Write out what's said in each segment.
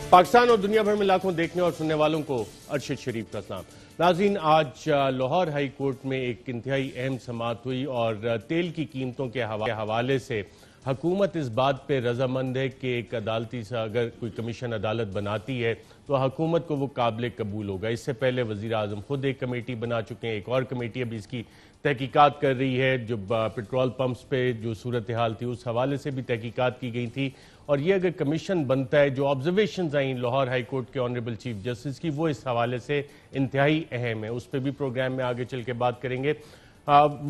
پاکستان اور دنیا بھر میں لاکھوں دیکھنے اور سننے والوں کو ارشد شریف کا سلام۔ ناظرین، آج لاہور ہائی کورٹ میں ایک انتہائی اہم سماعت ہوئی اور تیل کی قیمتوں کے حوالے سے حکومت اس بات پہ رضامند ہے کہ ایک عدالتی سے اگر کوئی کمیشن عدالت بناتی ہے تو حکومت کو وہ قابل قبول ہوگا۔ اس سے پہلے وزیر اعظم خود ایک کمیٹی بنا چکے ہیں، ایک اور کمیٹی ابھی اس کی تحقیقات کر رہی ہے۔ جو پیٹرول پمپس پہ جو صورتحال تھی اس حوالے سے بھی تحقیقات کی گئی تھی، اور یہ اگر کمیشن بنتا ہے، جو آبزرویشنز آئیں لاہور ہائی کورٹ کے آنریبل چیف جسٹس کی، وہ اس حوالے سے انتہائی اہم ہے۔ اس پہ بھی پروگرام میں آگے چل کے بات کریں گے۔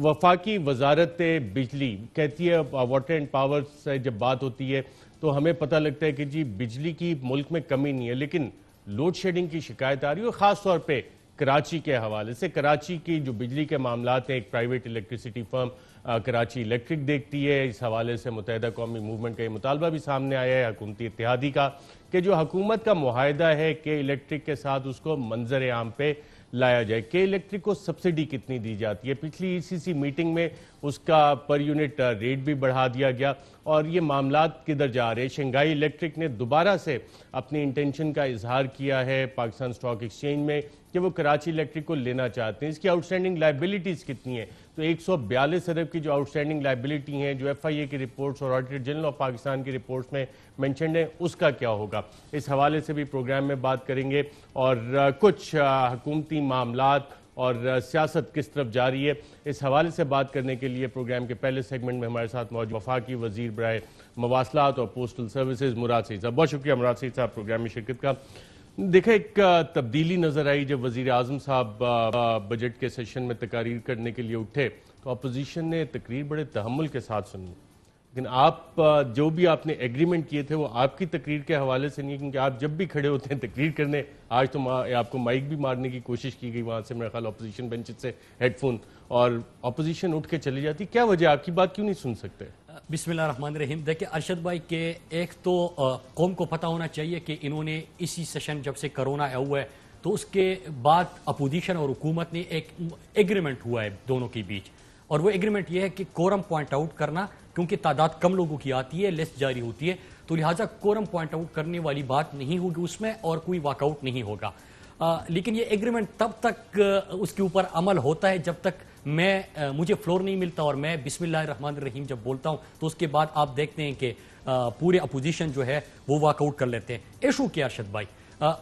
وفاقی وزارت بجلی کہتی ہے، واٹر اینڈ پاور سے جب بات ہوتی ہے تو ہمیں پتہ لگتا ہے کہ جی بجلی کی ملک میں کمی نہیں ہے، لیکن لوڈ شیڈنگ کی شکایت آ رہی ہے، خاص طور پہ کراچی کے حوالے سے۔ کراچی کی جو بجلی کے معاملات ہیں، ایک پرائیویٹ الیکٹریسٹی فرم کراچی الیکٹرک دیکھتی ہے۔ اس حوالے سے متحدہ قومی موومنٹ کا یہ مطالبہ بھی سامنے آیا ہے حکومتی اتحادی کا کہ جو حکومت کا معاہدہ ہے کہ الیکٹرک کے ساتھ اس کو منظر عام پہ لایا جائے، کہ الیکٹرک کو سبسڈی کتنی دی جاتی ہے۔ پچھلی ECC میٹنگ میں اس کا پر یونٹ ریٹ بھی بڑھا دیا گیا، اور یہ معاملات کدھر جا رہے ہیں۔ شنگھائی الیکٹرک نے دوبارہ سے اپنی انٹینشن کا اظہار کیا ہے پاکستان اسٹاک ایکسچینج میں کہ وہ کراچی الیکٹرک کو لینا چاہتے ہیں۔ اس کی آؤٹ اسٹینڈنگ لائبلٹیز کتنی ہیں؟ تو 142 ارب کی جو آؤٹ اسٹینڈنگ لائبلٹی ہیں، جو FIA کی رپورٹس اور آڈیٹر جنرل آف پاکستان کی رپورٹس میں مینشنڈ ہے، اس کا کیا ہوگا؟ اس حوالے سے بھی پروگرام میں بات کریں گے، اور کچھ حکومتی معاملات اور سیاست کس طرف جاری ہے، اس حوالے سے بات کرنے کے لیے پروگرام کے پہلے سیگمنٹ میں ہمارے ساتھ موجود وفاقی وزیر برائے مواصلات اور پوسٹل سروسز مراد سعید صاحب۔ بہت شکریہ مراد سعید صاحب پروگرام میں شرکت کا۔ دیکھیں، ایک تبدیلی نظر آئی جب وزیر اعظم صاحب بجٹ کے سیشن میں تقاریر کرنے کے لیے اٹھے تو اپوزیشن نے تقریر بڑے تحمل کے ساتھ سنی، لیکن آپ جو بھی آپ نے ایگریمنٹ کیے تھے وہ آپ کی تقریر کے حوالے سے نہیں ہے، کیونکہ آپ جب بھی کھڑے ہوتے ہیں تقریر کرنے، آج تو آپ کو مائک بھی مارنے کی کوشش کی گئی وہاں سے، میرا خیال اپوزیشن بینچ سے ہیڈ فون، اور اپوزیشن اٹھ کے چلی جاتی۔ کیا وجہ، آپ کی بات کیوں نہیں سن سکتے؟ بسم اللہ الرحمن الرحیم۔ دیکھیں ارشد بھائی، کہ ایک تو قوم کو پتہ ہونا چاہیے کہ انہوں نے اسی سیشن جب سے کرونا آیا ہوا ہے تو اس کے بعد اپوزیشن اور حکومت نے ایک ایگریمنٹ ہوا ہے دونوں کے بیچ، اور وہ ایگریمنٹ یہ ہے کہ کورم پوائنٹ آؤٹ کرنا، کیونکہ تعداد کم لوگوں کی آتی ہے، لسٹ جاری ہوتی ہے، تو لہٰذا کورم پوائنٹ آؤٹ کرنے والی بات نہیں ہوگی اس میں، اور کوئی واک آؤٹ نہیں ہوگا۔ لیکن یہ ایگریمنٹ تب تک اس کے اوپر عمل ہوتا ہے جب تک مجھے فلور نہیں ملتا اور میں بسم اللہ الرحمن الرحیم جب بولتا ہوں، تو اس کے بعد آپ دیکھتے ہیں کہ پورے اپوزیشن جو ہے وہ واک آؤٹ کر لیتے ہیں۔ ایشو کیا ارشد بھائی،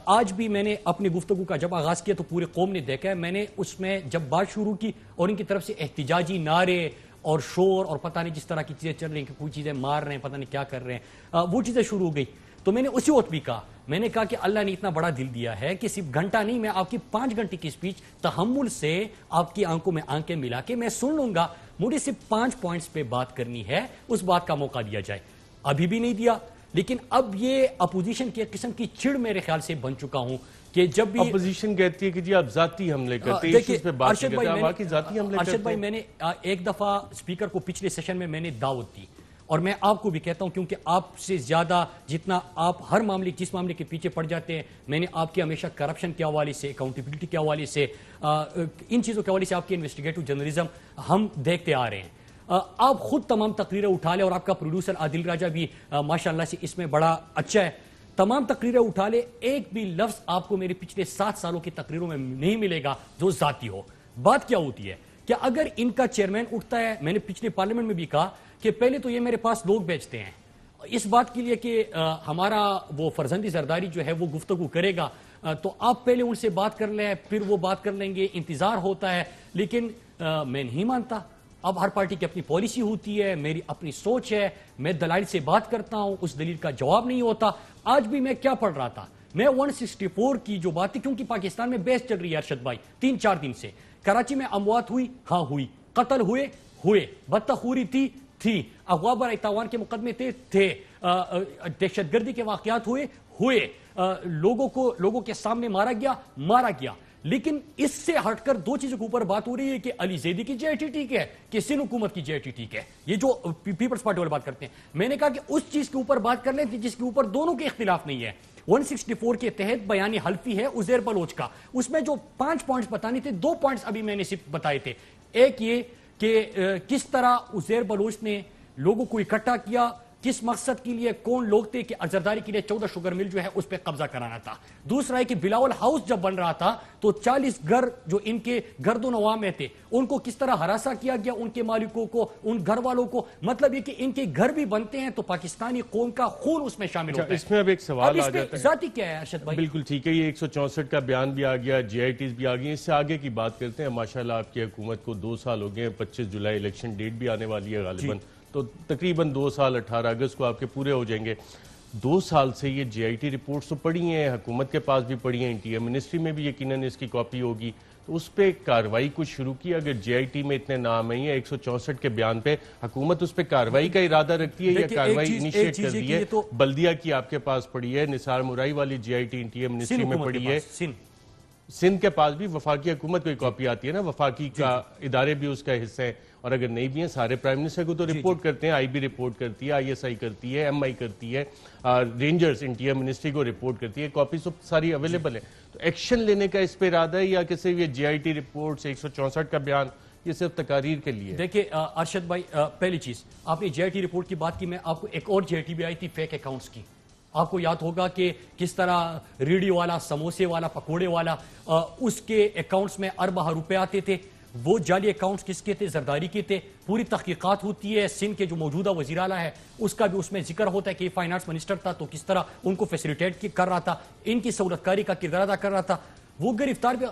آج بھی میں نے اپنی گفتگو کا جب آغاز کیا تو پورے قوم نے دیکھا ہے، میں نے اس میں جب بات شروع کی اور ان کی طرف سے احتجاجی نعرے اور شور اور پتہ نہیں جس طرح کی چیزیں چل رہی ہیں کہ کوئی چیزیں مار رہے ہیں، پتہ نہیں کیا کر رہے ہیں، وہ چیزیں شروع ہو گئی، تو میں نے اسی وقت بھی کہا، میں نے کہا کہ اللہ نے اتنا بڑا دل دیا ہے کہ صرف گھنٹہ نہیں، میں آپ کی 5 گھنٹے کی سپیچ تحمل سے آپ کی آنکھوں میں آنکھیں ملا کے میں سن لوں گا، مجھے صرف 5 پوائنٹس پہ بات کرنی ہے، اس بات کا موقع دیا جائے۔ ابھی بھی نہیں دیا، لیکن اب یہ اپوزیشن کی ایک قسم کی چڑ میرے خیال سے بن چکا ہوں کہ جب بھی اپوزیشن کہتی ہے کہ جی آپ ذاتی حملے کرتے ہیں، اس پہ بات کرتے ہیں، آپ کی ذاتی حملے کرتے ہیں۔ ارشد بھائی، میں نے ایک دفعہ اسپیکر کو پچھلے سیشن میں نے دعوت دی، اور میں آپ کو بھی کہتا ہوں کیونکہ آپ سے زیادہ جتنا آپ ہر معاملے جس معاملے کے پیچھے پڑ جاتے ہیں، میں نے آپ کے ہمیشہ کرپشن کے حوالے سے، اکاؤنٹیبلٹی کے حوالے سے، ان چیزوں کے حوالے سے آپ کی انویسٹیگیٹو جرنلزم ہم دیکھتے آ رہے ہیں۔ آپ خود تمام تقریریں اٹھا لیں، اور آپ کا پروڈیوسر عادل راجہ بھی ماشاءاللہ سے اس میں بڑا اچھا ہے، تمام تقریریں اٹھا لے، ایک بھی لفظ آپ کو میرے پچھلے 7 سالوں کی تقریروں میں نہیں ملے گا جو ذاتی ہو۔ بات کیا ہوتی ہے کہ اگر ان کا چیئرمین اٹھتا ہے، میں نے پچھلے پارلیمنٹ میں بھی کہا کہ پہلے تو یہ میرے پاس لوگ بھیجتے ہیں اس بات کے لیے کہ ہمارا وہ فرزندی زرداری جو ہے وہ گفتگو کرے گا، تو آپ پہلے ان سے بات کر لیں، پھر وہ بات کر لیں گے، انتظار ہوتا ہے، لیکن میں نہیں مانتا۔ اب ہر پارٹی کی اپنی پالیسی ہوتی ہے، میری اپنی سوچ ہے، میں دلائل سے بات کرتا ہوں، اس دلیل کا جواب نہیں ہوتا۔ آج بھی میں کیا پڑھ رہا تھا، میں 164 کی جو بات تھی، کیونکہ پاکستان میں بحث چل رہی ہے ارشد بھائی 3-4 دن سے، کراچی میں اموات ہوئی، ہاں ہوئی، قتل ہوئے، بدتخوری تھی، اغوا برائے تاوان کے مقدمے تھے، دہشت گردی کے واقعات ہوئے، لوگوں کے سامنے مارا گیا، لیکن اس سے ہٹ کر 2 چیزوں کے اوپر بات ہو رہی ہے کہ علی زیدی کی جے آئی ٹی ٹھیک ہے کہ سندھ حکومت کی جے آئی ٹی ٹھیک ہے، یہ جو پیپلز پارٹی والے بات کرتے ہیں۔ میں نے کہا کہ اس چیز کے اوپر بات کر لیں جس کے اوپر دونوں کے اختلاف نہیں ہے۔ 164 کے تحت بیانی حلفی ہے عزیر بلوچ کا، اس میں جو 5 پوائنٹس بتانے تھے، 2 پوائنٹس ابھی میں نے صرف بتائے تھے۔ ایک یہ کہ کس طرح عزیر بلوچ نے لوگوں کو اکٹھا کیا، کس مقصد کے لیے کون لوگ تھے کہ زرداری کے لیے 14 شوگر مل جو ہے اس پہ قبضہ کرانا تھا. دوسرا ہے کہ بلاول ہاؤس جب بن رہا تھا تو 40 گھر جو ان کے گرد و نواح میں تھے ان کو کس طرح ہراساں کیا گیا, ان کے مالکوں کو, ان گھر والوں کو. مطلب یہ کہ ان کے گھر بھی بنتے ہیں تو پاکستانی قوم کا خون اس میں شامل ہوتا ہے. اس میں اب ایک سوال آ جاتا ہے ذاتی کیا ہے ارشد بھائی؟ بالکل ٹھیک ہے, یہ 164 کا بیان بھی آ گیا, جے آئی ٹیز بھی آ گئی. اس سے آگے کی بات کرتے ہیں. ماشاءاللہ آپ کی حکومت کو 2 سال ہو گئے ہیں, 25 جولائی الیکشن ڈیٹ بھی آنے والی ہے غالباً, تو تقریباً 2 سال 18 اگست کو آپ کے پورے ہو جائیں گے. 2 سال سے یہ جے آئی ٹی رپورٹس تو پڑھی ہیں, حکومت کے پاس بھی پڑھی ہیں, انٹیریئر منسٹری میں بھی یقیناً اس کی کاپی ہوگی, تو اس پہ کارروائی کچھ شروع کی. اگر جے آئی ٹی میں اتنے نام ہیں 164 کے بیان پہ, حکومت اس پہ کارروائی کا ارادہ رکھتی ہے یا کارروائی انیشیٹ کر دی ہے؟ بلدیہ کی آپ کے پاس پڑی ہے, نثار مرائی والی جے آئی ٹی انٹیریئر منسٹری میں پڑی ہے, سندھ کے پاس بھی وفاقی حکومت کو کاپی آتی ہے نا, وفاقی کا ادارے بھی اس کا حصہ ہیں, اور اگر نہیں بھی ہیں سارے پرائم منسٹر کو تو رپورٹ کرتے ہیں, آئی بی رپورٹ کرتی ہے, آئی ایس آئی کرتی ہے, ایم آئی کرتی ہے, رینجرز انٹیریئر منسٹری کو رپورٹ کرتی ہے, کاپی سب ساری اویلیبل ہے. تو ایکشن لینے کا اس پہ ارادہ ہے یا کسی یہ جے آئی ٹی رپورٹ 164 کا بیان یہ صرف تقاریر کے لیے؟ دیکھیں ارشد بھائی, پہلی چیز آپ نے جے آئی ٹی رپورٹ کی بات کی, میں آپ کو ایک اور جے آئی ٹی بھی آئی تھی فیک اکاؤنٹس کی. آپ کو یاد ہوگا کہ کس طرح ریڑھی والا, سموسے والا, پکوڑے والا, اس کے اکاؤنٹس میں اربہ روپے آتے تھے. وہ جعلی اکاؤنٹس کس کے تھے؟ زرداری کے تھے. پوری تحقیقات ہوتی ہے, سندھ کے جو موجودہ وزیر اعلیٰ ہے اس کا بھی اس میں ذکر ہوتا ہے کہ فائنانس منسٹر تھا تو کس طرح ان کو فیسیلیٹیٹ کر رہا تھا, ان کی سہولت کاری کا کردار ادا کر رہا تھا. وہ گرفتار بھی.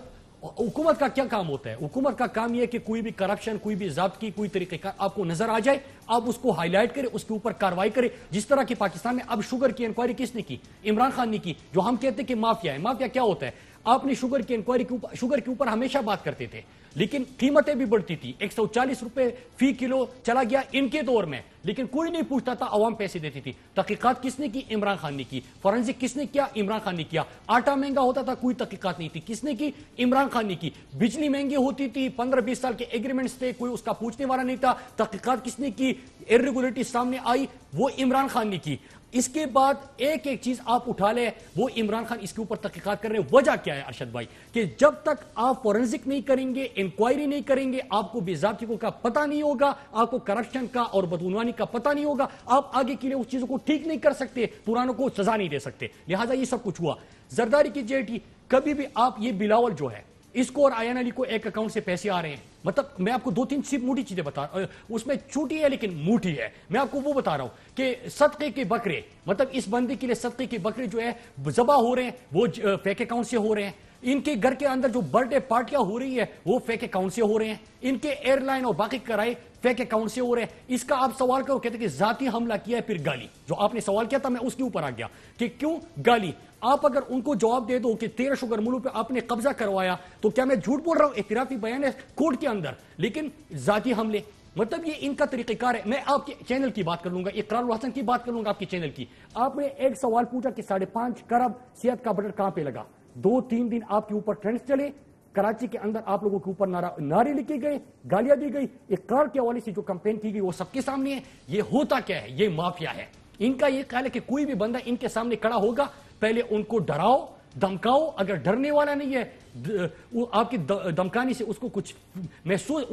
حکومت کا کیا کام ہوتا ہے؟ حکومت کا کام یہ ہے کہ کوئی بھی کرپشن, کوئی بھی ضابطے, کوئی طریقہ کار آپ کو نظر آ جائے, آپ اس کو ہائی لائٹ کریں, اس کے اوپر کاروائی کریں. جس طرح کہ پاکستان میں اب شوگر کی انکوائری کس نے کی؟ عمران خان نے کی, جو ہم کہتے ہیں کہ مافیا ہے. مافیا کیا ہوتا ہے؟ آپ نے شوگر کی انکوائری کے اوپر, شوگر کے اوپر ہمیشہ بات کرتے تھے لیکن قیمتیں بھی بڑھتی تھی, 140 روپے فی کلو چلا گیا ان کے دور میں, لیکن کوئی نہیں پوچھتا تھا, عوام پیسے دیتی تھی. تحقیقات کس نے کی؟ عمران خان نے کی. فورنزک کس نے کیا؟ عمران خان نے کیا. آٹا مہنگا ہوتا تھا, کوئی تحقیقات نہیں تھی, کس نے کی؟ عمران خان نے کی. بجلی مہنگی ہوتی تھی, 15-20 سال کے ایگریمنٹس تھے, کوئی اس کا پوچھنے والا نہیں تھا, تحقیقات کس نے کی؟ irregularity سامنے آئی, وہ عمران خان نے کی. اس کے بعد ایک ایک چیز آپ اٹھا لیں, وہ عمران خان اس کے اوپر تحقیقات کر رہے ہیں. وجہ کیا ہے ارشد بھائی؟ کہ جب تک آپ فورنزک نہیں کریں گے, انکوائری نہیں کریں گے, آپ کو بے ضابطگیوں کا پتہ نہیں ہوگا, آپ کو کرپشن کا اور بدعنوانی کا پتہ نہیں ہوگا, آپ آگے کے لیے اس چیزوں کو ٹھیک نہیں کر سکتے, پرانوں کو سزا نہیں دے سکتے. لہٰذا یہ سب کچھ ہوا. زرداری کی جے ٹی, کبھی بھی آپ یہ بلاول جو ہے اس کو اور آیان علی کو ایک اکاؤنٹ سے پیسے آ رہے ہیں, مطلب میں آپ کو 2-3 صرف موٹی چیزیں بتا رہا ہوں, اس میں چھوٹی ہے لیکن موٹی ہے. میں آپ کو وہ بتا رہا ہوں کہ صدقے کے بکرے, مطلب اس بندے کے لیے صدقے کے بکرے جو ہے ذبح ہو رہے ہیں, وہ فیک اکاؤنٹ سے ہو رہے ہیں. ان کے گھر کے اندر جو برتھ ڈے پارٹیاں ہو رہی ہے وہ فیک اکاؤنٹ سے ہو رہے ہیں. ان کے ایئر لائن اور باقی کرائے فیک اکاؤنٹ سے ہو رہے ہیں. اس کا آپ سوال کرو, کہتے ہیں کہ ذاتی حملہ کیا ہے, پھر گالی. جو آپ نے سوال کیا تھا میں اس کے اوپر آ گیا کہ کیوں گالی. آپ اگر ان کو جواب دے دو کہ 13 شوگر ملوں پہ آپ نے قبضہ کروایا, تو کیا میں جھوٹ بول رہا ہوں؟ اعترافی بیان ہے کورٹ کے اندر, لیکن ذاتی حملے, مطلب یہ ان کا طریقہ کار ہے. میں آپ کے چینل کی بات کر لوں گا, اقرار الحسن کی بات کر لوں گا آپ کے چینل کی. آپ نے ایک سوال پوچھا کہ 5.5 کروڑ صحت کا بجٹ کہاں پہ لگا. 2-3 دن آپ کے اوپر ٹرینڈز چلے, کراچی کے اندر آپ لوگوں کے اوپر نعرے لکھے گئے, گالیاں دی گئی. اقرار کے حوالے سے جو کمپین کی گئی وہ سب کے سامنے ہے. یہ ہوتا کیا ہے؟ یہ مافیا ہے. ان کا یہ خیال ہے کہ کوئی بھی بندہ ان کے سامنے کھڑا ہوگا, پہلے ان کو ڈراؤ دمکاؤ, اگر ڈرنے والا نہیں ہے آپ کی دمکانی سے اس کو کچھ محسوس,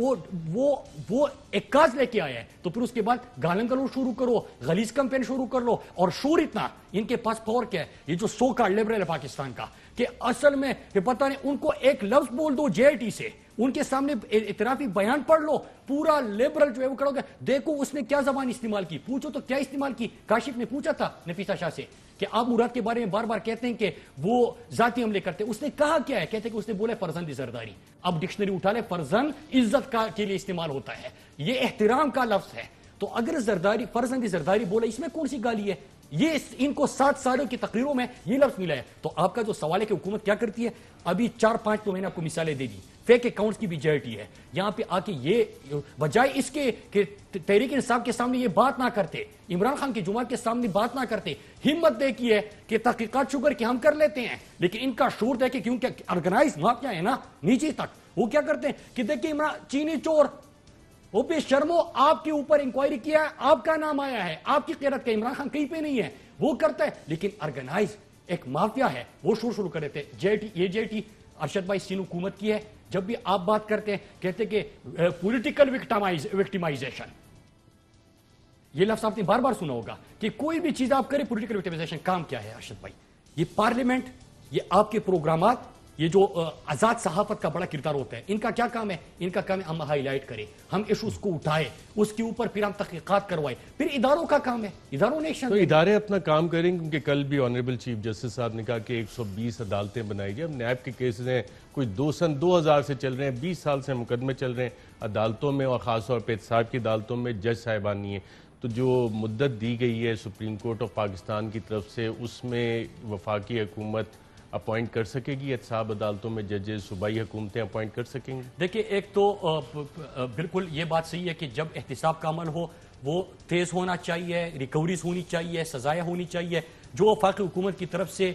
وہ ایک کاز لے کے آیا ہے, تو پھر اس کے بعد گالن گلوچ شروع کرو, غلیظ کمپین شروع کر لو. اور شور اتنا ان کے پاس پاور کیا ہے, یہ جو سو کا لبرل ہے پاکستان کا, کہ اصل میں پتہ نہیں, ان کو ایک لفظ بول دو جے ٹی سے, ان کے سامنے اعترافی بیان پڑھ لو, پورا لیبرل جو ہے وہ کھڑا ہو گیا. دیکھو اس نے کیا زبان استعمال کی, پوچھو تو کیا استعمال کی. کاشف نے پوچھا تھا نفیسہ شاہ سے کہ آپ مراد کے بارے میں بار بار کہتے ہیں کہ وہ ذاتی حملے کرتے, اس نے کہا کیا ہے؟ کہتے ہیں کہ اس نے بولا فرزند زرداری. اب ڈکشنری اٹھا لے, فرزند عزت کا کے لیے استعمال ہوتا ہے, یہ احترام کا لفظ ہے. تو اگر زرداری, فرزند زرداری بولا, اس میں کون سی گالی ہے؟ یہ ان کو 7 سالوں کی تقریروں میں یہ لفظ ملا ہے. تو آپ کا جو سوال ہے کہ حکومت کیا کرتی ہے, ابھی 4-5 تو میں نے آپ کو مثالیں دے دی. فیک اکاؤنٹس کی بھی جیٹی ہے. یہاں پہ آ کے یہ بجائے اس کے کہ تحریک انصاف کے سامنے یہ بات نہ کرتے, عمران خان کی جماعت کے سامنے بات نہ کرتے, ہمت دیکھی ہے کہ تحقیقات شوگر کی ہم کر لیتے ہیں, لیکن ان کا شور دیکھے, کیونکہ آرگنائز مافیا ہے نا نیچے تک, وہ کیا کرتے ہیں کہ دیکھیں عمران چینی چور, وہ بے شرمو, آپ کے اوپر انکوائری کیا ہے, آپ کا نام آیا ہے, آپ کی قیادت کا, عمران خان کہیں پہ نہیں ہے, وہ کرتا ہے. لیکن آرگنائز ایک مافیا ہے, وہ شروع کر دیتے. یہ جے ٹی ارشد بھائی سین حکومت کی ہے. جب بھی آپ بات کرتے ہیں کہتے کہ پولیٹیکل وکٹیمائزیشن, یہ لفظ آپ نے بار بار سنا ہوگا کہ کوئی بھی چیز آپ کریں پولیٹیکل وکٹمائزیشن. کام کیا ہے ارشد بھائی؟ یہ پارلیمنٹ، یہ آپ کے پروگرامات، یہ جو آزاد صحافت کا بڑا کردار ہوتا ہے، ان کا کیا کام ہے؟ ان کا کام ہے ہم ہائی لائٹ کریں، ہم ایشوز کو اٹھائیں، اس کے اوپر پھر ہم تحقیقات کروائیں. پھر اداروں کا کام ہے، اداروں نے ایکشن تو ادارے اپنا کام کریں، کیونکہ کل بھی آنریبل چیف جسٹس صاحب نے کہا کہ 120 عدالتیں بنائی گئی. اب نیب کے کیسز ہیں، کوئی 2000 سے چل رہے ہیں، 20 سال سے مقدمے چل رہے ہیں عدالتوں میں، اور خاص طور پہ احتساب کی عدالتوں میں جج صاحبان نہیں ہیں. تو جو مدت دی گئی ہے سپریم کورٹ آف پاکستان کی طرف سے، اس میں وفاقی حکومت اپوائنٹ کر سکے گی احتساب عدالتوں میں ججز؟ صوبائی حکومتیں اپوائنٹ کر سکیں گی؟ دیکھیں، ایک تو بالکل یہ بات صحیح ہے کہ جب احتساب کا عمل ہو وہ تیز ہونا چاہیے، ریکوریز ہونی چاہیے، سزائیں ہونی چاہیے. جو وفاقی حکومت کی طرف سے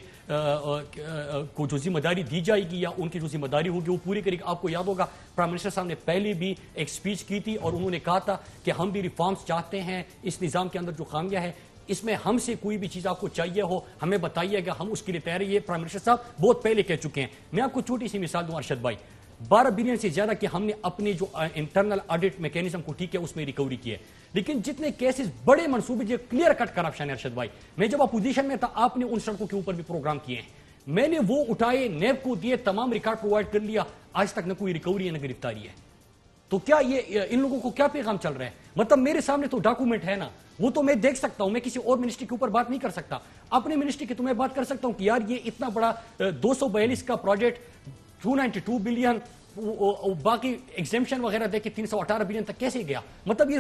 کو جو ذمہ داری دی جائے گی یا ان کی جو ذمہ داری ہوگی وہ پوری کرے گی. آپ کو یاد ہوگا پرائم منسٹر صاحب نے پہلے بھی ایک سپیچ کی تھی اور انہوں نے کہا تھا کہ ہم بھی ریفارمز چاہتے ہیں. اس نظام کے اندر جو خامیاں ہے، اس میں ہم سے کوئی بھی چیز آپ کو چاہیے ہو ہمیں بتائیے گا، ہم اس کے لیے تیار ہیں. یہ پرائم منسٹر صاحب بہت پہلے کہہ چکے ہیں. میں آپ کو چھوٹی سی مثال دوں ارشد بھائی، 12 بلین سے زیادہ کہ ہم نے اپنے جو انٹرنل آڈٹ میکینزم کو ٹھیک ہے اس میں ریکوری کی ہے، لیکن جتنے کیسز بڑے منصوبے جو کلیئر کٹ کرپشن ہے ارشد بھائی، میں جب اپوزیشن میں تھا آپ نے ان سڑکوں کے اوپر بھی پروگرام کیے ہیں، میں نے وہ اٹھائے، نیب کو دیے، تمام ریکارڈ پرووائڈ کر لیا، آج تک نہ کوئی ریکوری ہے نہ گرفتاری ہے. تو کیا یہ ان لوگوں کو کیا پیغام چل رہا ہے؟ مطلب میرے سامنے تو ڈاکومنٹ ہے نا، وہ تو میں دیکھ سکتا ہوں، میں کسی اور منسٹری کے اوپر بات نہیں کر سکتا. اپنے منسٹری کی تو میں بات کر سکتا ہوں کہ یار یہ اتنا بڑا 242 کا پروجیکٹ 292 بلین باقی ایگزیمشن وغیرہ دے کے 318 بلین تک کیسے گیا؟ مطلب یہ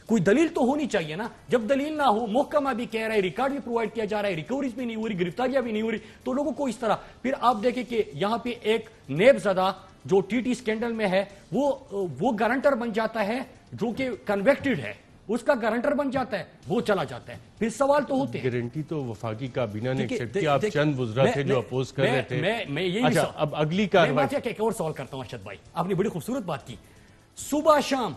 کوئی دلیل تو ہونی چاہیے نا. جب دلیل نہ ہو، محکمہ بھی کہہ رہا ہے، ریکارڈ بھی پرووائڈ کیا جا رہا ہے، ریکوریز بھی نہیں ہو رہی، گرفتاریاں بھی نہیں ہو رہی، تو لوگوں کو اس طرح. پھر آپ دیکھیں کہ یہاں پہ ایک نیب زدہ جو ٹی ٹی سکینڈل میں ہے وہ گارنٹر بن جاتا ہے، جو کہ کنویکٹڈ ہے، اس کا گارنٹر بن جاتا ہے، وہ چلا جاتا ہے. پھر سوال تو ہوتے ہیں. گارنٹی تو وفاقی کابینہ نے ایکسپٹ کیا. آپ چند وزراء تھے جو اپوز کر رہے تھے. میں یہی اچھا، اب اگلی کارروائی. میں مافیا کا ایک اور سوال کرتا ہوں ارشد بھائی، آپ نے بڑی خوبصورت بات کی. صبح شام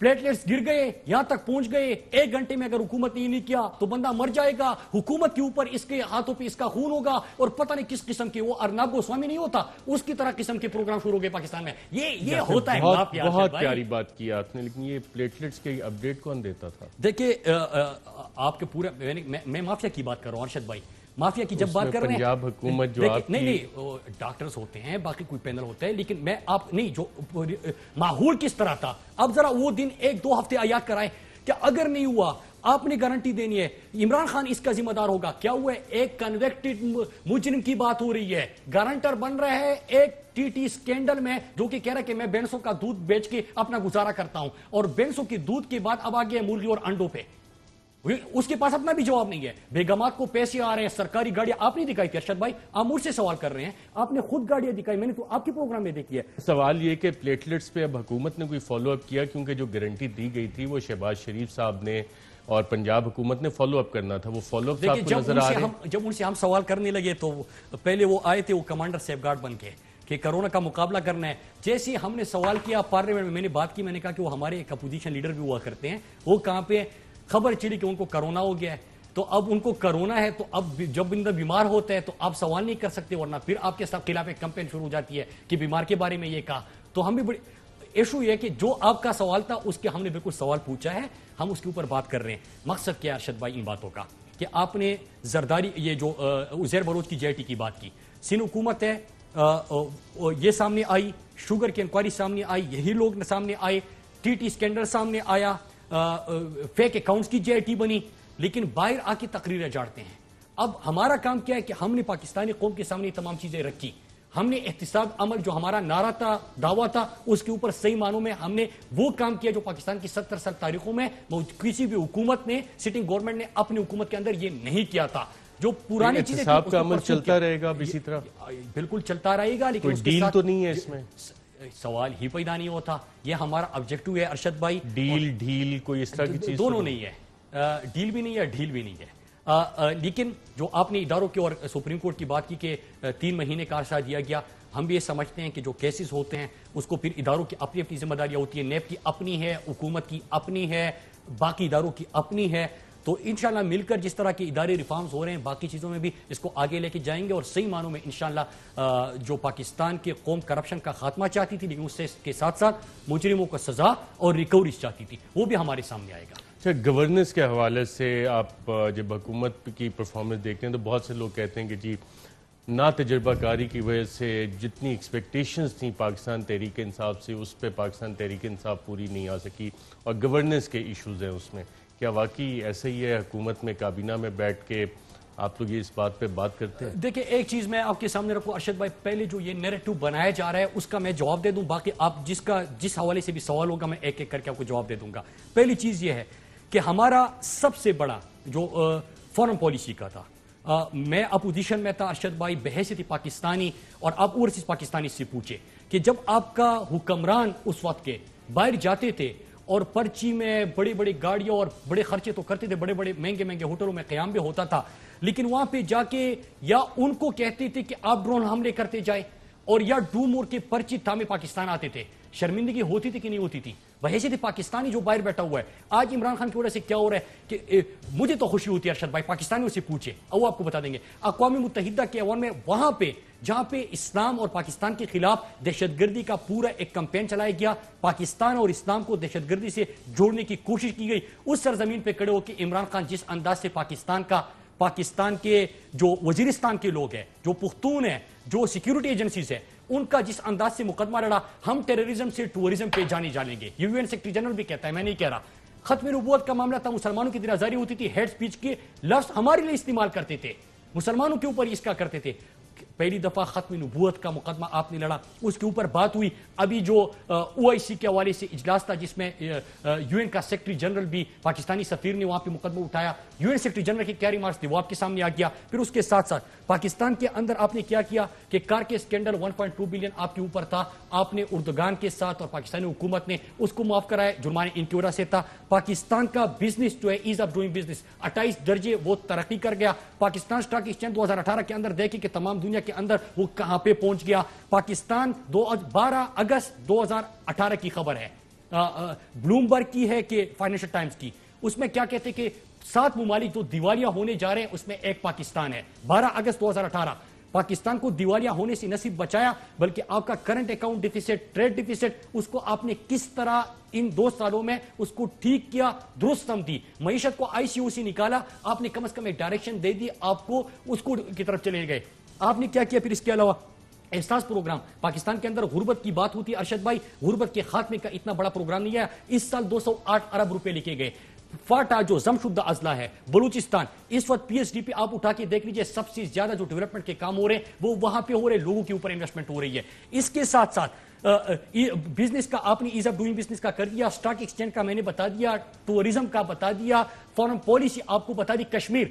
پلیٹلیٹس گر گئے، یہاں تک پہنچ گئے، 1 گھنٹے میں اگر حکومت نے نہیں کیا تو بندہ مر جائے گا، حکومت کے اوپر اس کے ہاتھوں پہ اس کا خون ہوگا، اور پتہ نہیں کس قسم کے، وہ ارناب گوسوامی نہیں ہوتا اس کی طرح قسم کے پروگرام شروع ہو گئے پاکستان میں. یہ ہوتا ہے مافیا. بہت پیاری بات کی آپ نے، لیکن یہ پلیٹلیٹس کے اپڈیٹ کون دیتا تھا؟ دیکھیے آپ کے پورے میں مافیا کی بات کر رہا ہوں ارشد بھائی. مافیا کی جب بات کر رہے ہیں پنجاب حکومت جو آپ نہیں ڈاکٹرز ہوتے ہیں، باقی کوئی پینل ہوتا ہے، لیکن میں آپ نہیں جو ماحول کس طرح تھا. اب ذرا وہ دن 1-2 ہفتے یاد کرائیں کہ اگر نہیں ہوا آپ نے گارنٹی دینی ہے، عمران خان اس کا ذمہ دار ہوگا. کیا ہوا ہے؟ ایک کنویکٹڈ مجرم کی بات ہو رہی ہے، گارنٹر بن رہا ہے ایک ٹی ٹی سکینڈل میں، جو کہ کہہ رہا ہے کہ میں بینسوں کا دودھ بیچ کے اپنا گزارا کرتا ہوں، اور بینسوں کے دودھ کے بعد اب آ گیا مرغی اور انڈوں پہ. اس کے پاس اپنا بھی جواب نہیں ہے. بیگمات کو پیسے آ رہے ہیں، سرکاری گاڑیاں آپ نہیں دکھائی تھی ارشد بھائی، آپ مجھ سے سوال کر رہے ہیں، آپ نے خود گاڑیاں دکھائی، میں نے تو آپ کے پروگرام میں دیکھی ہے. سوال یہ کہ پلیٹلیٹس پہ اب حکومت نے کوئی فالو اپ کیا؟ کیونکہ جو گارنٹی دی گئی تھی وہ شہباز شریف صاحب نے اور پنجاب حکومت نے فالو اپ کرنا تھا. وہ فالو اپ آپ کو نظر آ رہے ہیں؟ جب ان سے ہم سوال کرنے لگے تو پہلے وہ آئے تھے، وہ کمانڈر سیف گارڈ بن کے کہ کرونا کا مقابلہ کرنا ہے. جیسے ہی ہم نے سوال کیا پارلیمنٹ میں، میں نے بات کی، میں نے کہا کہ وہ ہمارے ایک اپوزیشن لیڈر بھی ہوا کرتے ہیں، وہ کہاں پہ خبر چلی کہ ان کو کرونا ہو گیا ہے. تو اب ان کو کرونا ہے تو اب جب بندہ بیمار ہوتا ہے تو آپ سوال نہیں کر سکتے، ورنہ پھر آپ کے خلاف ایک کمپین شروع ہو جاتی ہے کہ بیمار کے بارے میں یہ کہا. تو ہم بھی بڑی ایشو یہ کہ جو آپ کا سوال تھا اس کے ہم نے بالکل سوال پوچھا ہے، ہم اس کے اوپر بات کر رہے ہیں. مقصد کیا ہے ارشد بھائی ان باتوں کا کہ آپ نے زرداری یہ جو عزیر بلوچ کی JIT کی بات کی، سندھ حکومت ہے یہ سامنے آئی، شوگر کی انکوائری سامنے آئی، یہی لوگ سامنے آئے، ٹی ٹی اسکینڈل سامنے آیا، فیک اکاؤنٹس کی JIT بنی، لیکن باہر آ کے تقریریں جاڑتے ہیں. اب ہمارا کام کیا ہے کہ ہم نے پاکستانی قوم کے سامنے تمام چیزیں رکھی، ہم نے احتساب عمل جو ہمارا نعرہ تھا، دعویٰ تھا، اس کے اوپر صحیح معنوں میں ہم نے وہ کام کیا جو پاکستان کی 70 سال تاریخوں میں کسی بھی حکومت نے، سٹنگ گورنمنٹ نے اپنی حکومت کے اندر یہ نہیں کیا تھا. جو پرانی چیزیں احتساب کا عمل چلتا رہے گا اسی طرح؟ بالکل چلتا رہے گا، لیکن کوئی ڈیل تو نہیں ہے اس میں؟ سوال ہی پیدا نہیں ہوتا. یہ ہمارا آبجیکٹو ہے ارشد بھائی. ڈیل کوئی اس طرح کی چیز دونوں نہیں ہے، ڈیل بھی نہیں ہے، ڈھیل بھی نہیں ہے. لیکن جو آپ نے اداروں کی اور سپریم کورٹ کی بات کی کہ 3 مہینے کا عرصہ دیا گیا، ہم بھی یہ سمجھتے ہیں کہ جو کیسز ہوتے ہیں اس کو پھر اداروں کی اپنی اپنی ذمہ داریاں ہوتی ہیں. نیب کی اپنی ہے، حکومت کی اپنی ہے، باقی اداروں کی اپنی ہے. تو انشاءاللہ مل کر جس طرح کے ادارے ریفارمز ہو رہے ہیں باقی چیزوں میں بھی اس کو آگے لے کے جائیں گے، اور صحیح معنوں میں انشاءاللہ جو پاکستان کے قوم کرپشن کا خاتمہ چاہتی تھی لیکن اس کے ساتھ ساتھ مجرموں کو سزا اور ریکوریز چاہتی تھی، وہ بھی ہمارے سامنے آئے گا. اچھا، گورننس کے حوالے سے آپ جب حکومت کی پرفارمنس دیکھتے ہیں تو بہت سے لوگ کہتے ہیں کہ جی نا تجربہ کاری کی وجہ سے جتنی ایکسپیکٹیشنز تھیں پاکستان تحریک انصاف سے اس پہ پاکستان تحریک انصاف پوری نہیں آ سکی اور گورننس کے ایشوز ہیں اس میں. کیا واقعی ایسا ہی ہے؟ حکومت میں کابینہ میں بیٹھ کے آپ لوگ اس بات پہ بات کرتے ہیں؟ دیکھیں ایک چیز میں آپ کے سامنے رکھوں ارشد بھائی، پہلے جو یہ نیریٹو بنایا جا رہا ہے اس کا میں جواب دے دوں، باقی آپ جس حوالے سے بھی سوال ہوگا میں ایک ایک کر کے آپ کو جواب دے دوں گا. پہلی چیز یہ ہے کہ ہمارا سب سے بڑا جو فارن پالیسی کا تھا، میں اپوزیشن میں تھا ارشد بھائی بحیثیت پاکستانی، اور آپ اوورسیز پاکستانی سے پوچھے کہ جب آپ کا حکمران اس وقت کے باہر جاتے تھے اور پرچی میں بڑی بڑی گاڑیوں اور بڑے خرچے تو کرتے تھے، بڑے بڑے مہنگے مہنگے ہوٹلوں میں قیام بھی ہوتا تھا، لیکن وہاں پہ جا کے یا ان کو کہتے تھے کہ آپ ڈرون حملے کرتے جائے اور یا ڈو مور کے پرچی تھامے پاکستان آتے تھے. شرمندگی ہوتی تھی کہ نہیں ہوتی تھی؟ بحیثیت پاکستانی جو باہر بیٹھا ہوا ہے آج عمران خان کی وجہ سے کیا ہو رہا ہے کہ مجھے تو خوشی ہوتی ہے ارشد بھائی، پاکستانیوں سے پوچھے وہ آپ کو بتا دیں گے. اقوام متحدہ کے ایوان میں وہاں پہ جہاں پہ اسلام اور پاکستان کے خلاف دہشت گردی کا پورا ایک کمپین چلایا گیا، پاکستان اور اسلام کو دہشت گردی سے جوڑنے کی کوشش کی گئی، اس سرزمین پہ کھڑے ہو کہ عمران خان جس انداز سے پاکستان کے جو وزیرستان کے لوگ ہیں، جو پختون ہیں، جو سیکیورٹی ایجنسیز ہیں، ان کا جس انداز سے مقدمہ لڑا، ہم ٹیررزم سے ٹورزم پہ جانیں گے. یو این سیکرٹری جنرل بھی کہتا ہے، میں نہیں کہہ رہا. ختم نبوت کا معاملہ تھا، مسلمانوں کی دلازاری ہوتی تھی، ہیڈ سپیچ کے لفظ ہمارے لیے استعمال کرتے تھے، مسلمانوں کے اوپر اس کا کرتے تھے. پہلی دفعہ ختم نبوت کا مقدمہ آپ نے لڑا، اس کے اوپر بات ہوئی. ابھی جو او آئی سی کے حوالے سے اجلاس تھا جس میں یو این کا سیکرٹری جنرل بھی، پاکستانی سفیر نے وہاں پہ مقدمہ اٹھایا، یو این سیکرٹری جنرل کی کیا ریمارکس تھی وہ آپ کے سامنے آ گیا. پھر اس کے ساتھ ساتھ پاکستان کے اندر آپ نے کیا کیا کہ کار کے اسکینڈل 1.2 بلین آپ کے اوپر تھا، آپ نے اردگان کے ساتھ اور پاکستانی حکومت نے اس کو معاف کرایا، جرمانے ان کی وجہ سے تھا. پاکستان کا بزنس جو ہے ایز آف ڈوئنگ بزنس 28 درجے وہ ترقی کر گیا. پاکستان سٹاک ایکسچینج 2018 کے اندر دیکھیں کہ تمام دنیا کے اندر وہ کہاں پہ پہنچ گیا. پاکستان 12 اگست 2018 کی خبر ہے، بلومبرگ کی ہے کہ فائنینشل ٹائمز کی، اس میں کیا کہتے کہ 7 ممالک جو دیوالیہ ہونے جا رہے ہیں اس میں ایک پاکستان ہے. 12 اگست 2018 پاکستان کو دیوالیہ ہونے سے نصیب بچایا، بلکہ آپ کا current account deficit, trade deficit, اس کو آپ نے کس طرح ان 2 سالوں میں اس کو ٹھیک کیا، درست سمجھی، معیشت کو آئی سی او سے نکالا، آپ نے کم از کم ایک ڈائریکشن دے دی، آپ کو اس کو کی طرف چلے گئے. آپ نے کیا کیا پھر اس کے علاوہ احساس پروگرام. پاکستان کے اندر غربت کی بات ہوتی ہے ارشد بھائی، غربت کے خاتمے کا اتنا بڑا پروگرام نہیں ہے. اس سال 208 ارب روپے لکھے گئے. فاٹا جو زم شدہ اضلاع ہے بلوچستان، اس وقت پی ایس ڈی پہ آپ اٹھا کے دیکھ لیجئے سب سے زیادہ جو ڈیولپمنٹ کے کام ہو رہے ہیں وہ وہاں پہ ہو رہے ہیں، لوگوں کے اوپر انویسٹمنٹ ہو رہی ہے. اس کے ساتھ ساتھ بزنس کا آپ نے ایز آف ڈوئنگ بزنس کا کر دیا، سٹاک ایکسچینج کا میں نے بتا دیا، ٹورزم کا بتا دیا، فارن پالیسی آپ کو بتا دی. کشمیر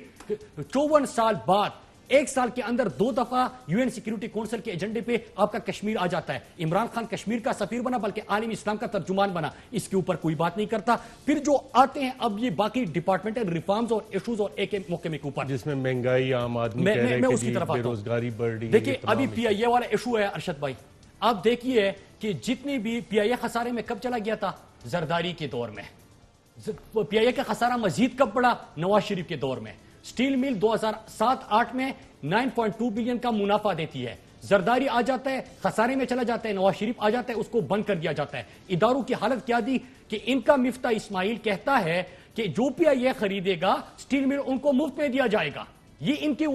54 سال بعد 1 سال کے اندر 2 دفعہ یو این سیکیورٹی کونسل کے ایجنڈے پہ آپ کا کشمیر آ جاتا ہے. عمران خان کشمیر کا سفیر بنا بلکہ عالم اسلام کا ترجمان بنا، اس کے اوپر کوئی بات نہیں کرتا. پھر جو آتے ہیں اب یہ باقی ڈپارٹمنٹل ریفارمز اور ایشوز اور ایک محکمے کے اوپر جس میں مہنگائی، عام آدمی کہہ رہے ہیں کہ بے روزگاری بڑھ رہی ہے. دیکھیں ابھی پی آئی اے والا ایشو ہے ارشد بھائی، آپ دیکھیے کہ جتنی بھی پی آئی اے خسارے میں کب چلا گیا تھا؟ زرداری کے دور میں. پی آئی اے کا خسارہ مزید کب بڑھا؟ نواز شریف کے دور میں. سٹیل مل 2007-8 میں 9.2 بلین کا منافع دیتی ہے، زرداری آ جاتا ہے خسارے میں چلا جاتا ہے، نواز شریف آ جاتا ہے اس کو بند کر دیا جاتا ہے. اداروں کی حالت کیا دی کہ ان کا مفتاح اسماعیل کہتا ہے کہ جو پی آئی اے خریدے گا سٹیل مل ان کو مفت میں دیا جائے گا. یہ ان کے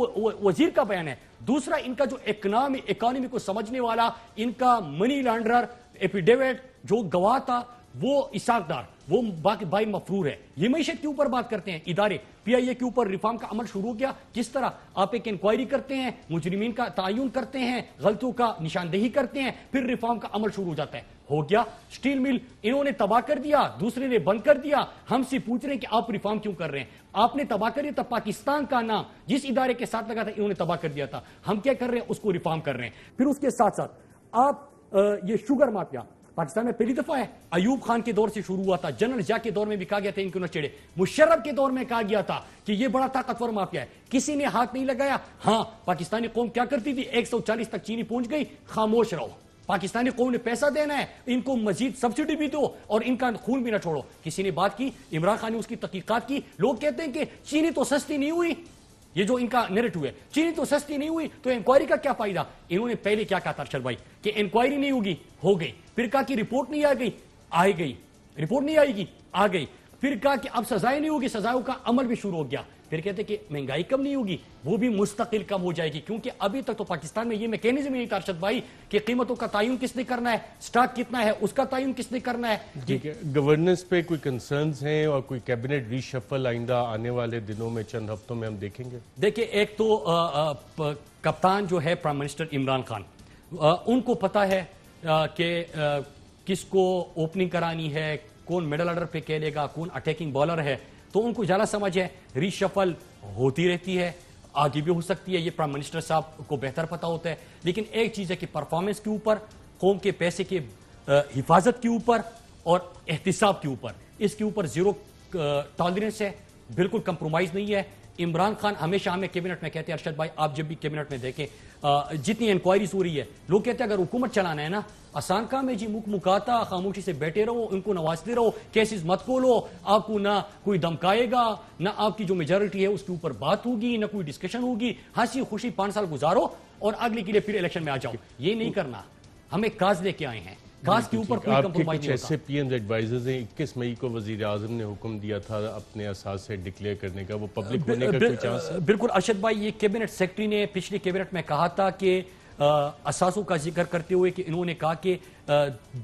وزیر کا بیان ہے. دوسرا ان کا جو اکانومی کو سمجھنے والا ان کا منی لانڈرر ایپیڈیوٹ جو گواہ تھا وہ اسحاق ڈار، وہ بائی مفرور ہے. یہ معیشت کے اوپر بات کرتے ہیں ادارے. پی آئی اے کے اوپر ریفارم کا عمل شروع ہو گیا. کس طرح آپ ایک انکوائری کرتے ہیں، مجرمین کا تعین کرتے ہیں، غلطیوں کا نشاندہی کرتے ہیں، پھر ریفارم کا عمل شروع ہو جاتا ہے. ہو گیا سٹیل مل انہوں نے تباہ کر دیا، دوسرے نے بند کر دیا. ہم سے پوچھ رہے ہیں کہ آپ ریفارم کیوں کر رہے ہیں؟ آپ نے تباہ کر دیا تب پاکستان کا نام جس ادارے کے ساتھ لگا تھا انہوں نے تباہ کر دیا تھا. ہم کیا کر رہے ہیں؟ اس کو ریفارم کر رہے ہیں. پھر اس کے ساتھ ساتھ آپ یہ شوگر مافیا پاکستان میں پہلی دفعہ ہے. ایوب خان کے دور سے شروع ہوا تھا، جنرل ضیاء کے دور میں بھی کہا گیا تھا ان کو نہ چھیڑے، مشرف کے دور میں کہا گیا تھا کہ یہ بڑا طاقتور مافیا ہے، کسی نے ہاتھ نہیں لگایا. ہاں پاکستانی قوم کیا کرتی تھی؟ 140 تک چینی پہنچ گئی، خاموش رہو. پاکستانی قوم نے پیسہ دینا ہے، ان کو مزید سبسڈی بھی دو اور ان کا خون بھی نہ چھوڑو. کسی نے بات کی؟ عمران خان نے اس کی تحقیقات کی. لوگ کہتے ہیں کہ چینی تو سستی نہیں ہوئی، یہ جو ان کا نیریٹو ہے چینی تو سستی نہیں ہوئی تو انکوائری کا کیا فائدہ؟ انہوں نے پہلے کیا کہا تھا ارشد بھائی کہ انکوائری نہیں ہوگی، ہو گئی. پھر کہا کہ رپورٹ نہیں آئے گی، رپورٹ نہیں آئے گی، آ گئی. پھر کہا کہ اب سزائیں نہیں ہوگی, سزاؤں کا عمل بھی شروع ہو گیا. پھر کہتے کہ مہنگائی کم نہیں ہوگی, وہ بھی مستقل کم ہو جائے گی, کیونکہ ابھی تک تو پاکستان میں یہ میکینزم نہیں تھا ارشد بھائی کہ قیمتوں کا تعین کس نے کرنا ہے, سٹاک کتنا ہے اس کا تعین کس نے کرنا ہے. گورننس پہ کوئی کنسرنز ہیں اور کوئی کیبنٹ ری شفل آئندہ آنے والے دنوں میں چند ہفتوں میں ہم دیکھیں گے؟ دیکھیں, ایک تو کپتان جو ہے پرائم منسٹر عمران خان, ان کو پتا ہے کہ کس کو اوپننگ کرانی ہے, کون میڈل آرڈر پہ کھیلے گا, کون اٹیکنگ بالر ہے, تو ان کو زیادہ سمجھ ہے. ری شفل ہوتی رہتی ہے, آگے بھی ہو سکتی ہے, یہ پرائم منسٹر صاحب کو بہتر پتا ہوتا ہے. لیکن ایک چیز ہے کہ پرفارمنس کے اوپر, قوم کے پیسے کے حفاظت کے اوپر اور احتساب کے اوپر, اس کے اوپر زیرو ٹالرنس ہے, بالکل کمپرومائز نہیں ہے. عمران خان ہمیشہ ہمیں کیبنٹ میں کہتے ہیں, ارشد بھائی آپ جب بھی کیبنٹ میں دیکھیں جتنی انکوائریز ہو رہی ہے, لوگ کہتے ہیں اگر حکومت چلانا ہے نا آسان کام ہے جی, مکاتا خاموشی سے بیٹھے رہو, ان کو نوازتے رہو, کیسز مت کھولو, آپ کو نہ کوئی دمکائے گا, نہ آپ کی جو میجورٹی ہے اس کے اوپر بات ہوگی, نہ کوئی ڈسکشن ہوگی, ہنسی خوشی 5 سال گزارو اور اگلے کے لیے پھر الیکشن میں آ جاؤ. یہ نہیں کرنا, ہمیں کاز لے کے آئے ہیں, کاز کے اوپر کوئی کمپرومائز نہیں ہوتا. ایسے پی ایمز ایڈوائزرز ہیں, 21 مئی کو وزیر اعظم نے حکم دیا تھا اپنے اثاثے ڈکلیئر کرنے کا, وہ پبلک ہونے کا کوئی چانس ہے؟ بالکل ارشد بھائی, یہ کیبنٹ سیکرٹری نے پچھلی کیبنٹ میں کہا تھا کہ اثاثوں کا ذکر کرتے ہوئے کہ انہوں نے کہا کہ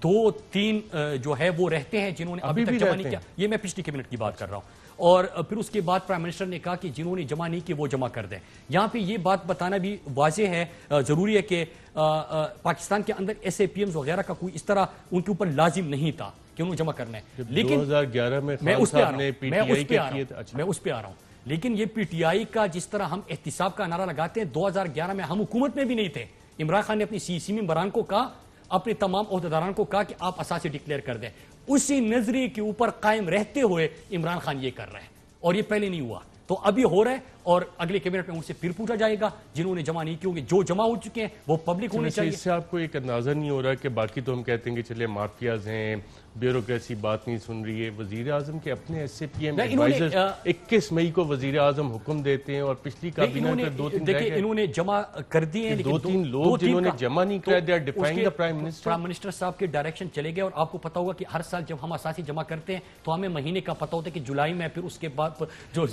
2-3 جو ہے وہ رہتے ہیں جنہوں نے ابھی تک جمع نہیں کیا. یہ میں پچھلی کیبنٹ کی بات کر رہا ہوں. اور پھر اس کے بعد پرائم منسٹر نے کہا کہ جنہوں نے جمع نہیں کی وہ جمع کر دیں. یہاں پہ یہ بات بتانا بھی واضح ہے, ضروری ہے کہ پاکستان کے اندر ایس اے پی ایمز وغیرہ کا کوئی اس طرح ان کے اوپر لازم نہیں تھا کہ انہوں جمع کرنا ہے. لیکن 2011 میں خان صاحب نے پی ٹی آئی کے کیے تھے. میں اس پہ آ رہا ہوں. لیکن یہ پی ٹی آئی کا جس طرح ہم احتساب کا نعرہ لگاتے ہیں, 2011 میں ہم حکومت میں بھی نہیں تھے. عمران خان نے اپنی سی سی ممبران کو کہا, اپنے تمام عہدیداران کو کہا کہ آپ اثاثے ڈکلیئر کر دیں. اسی نظریے کے اوپر قائم رہتے ہوئے عمران خان یہ کر رہے ہیں, اور یہ پہلے نہیں ہوا, تو ابھی ہو رہا ہے. اور اگلے کیبنٹ میں ان سے پھر پوچھا جائے گا جنہوں نے جمع نہیں کی ہوگی, جو جمع ہو چکے ہیں وہ پبلک ہونے چاہیے. اس سے آپ کو ایک اندازہ نہیں ہو رہا کہ باقی تو ہم کہتے ہیں کہ چلے مافیاز ہیں, بیوروکریسی بات نہیں سن رہی ہے, وزیر اعظم کے اپنے S A P M adviser 21 مئی کو وزیر اعظم حکم دیتے ہیں اور پچھلی کابینہ پر 2-3 دیکھیں انہوں نے جمع کر دیے ہیں, لیکن 2-3 لوگ جنہوں نے جمع نہیں کیا, they are defying the prime minister. Prime minister صاحب کے ڈائریکشن چلے گئے, اور آپ کو پتا ہوگا کہ ہر سال جب ہم اثاثے جمع کرتے ہیں تو ہمیں مہینے کا پتا ہوتا ہے کہ جولائی میں پھر اس کے بعد جو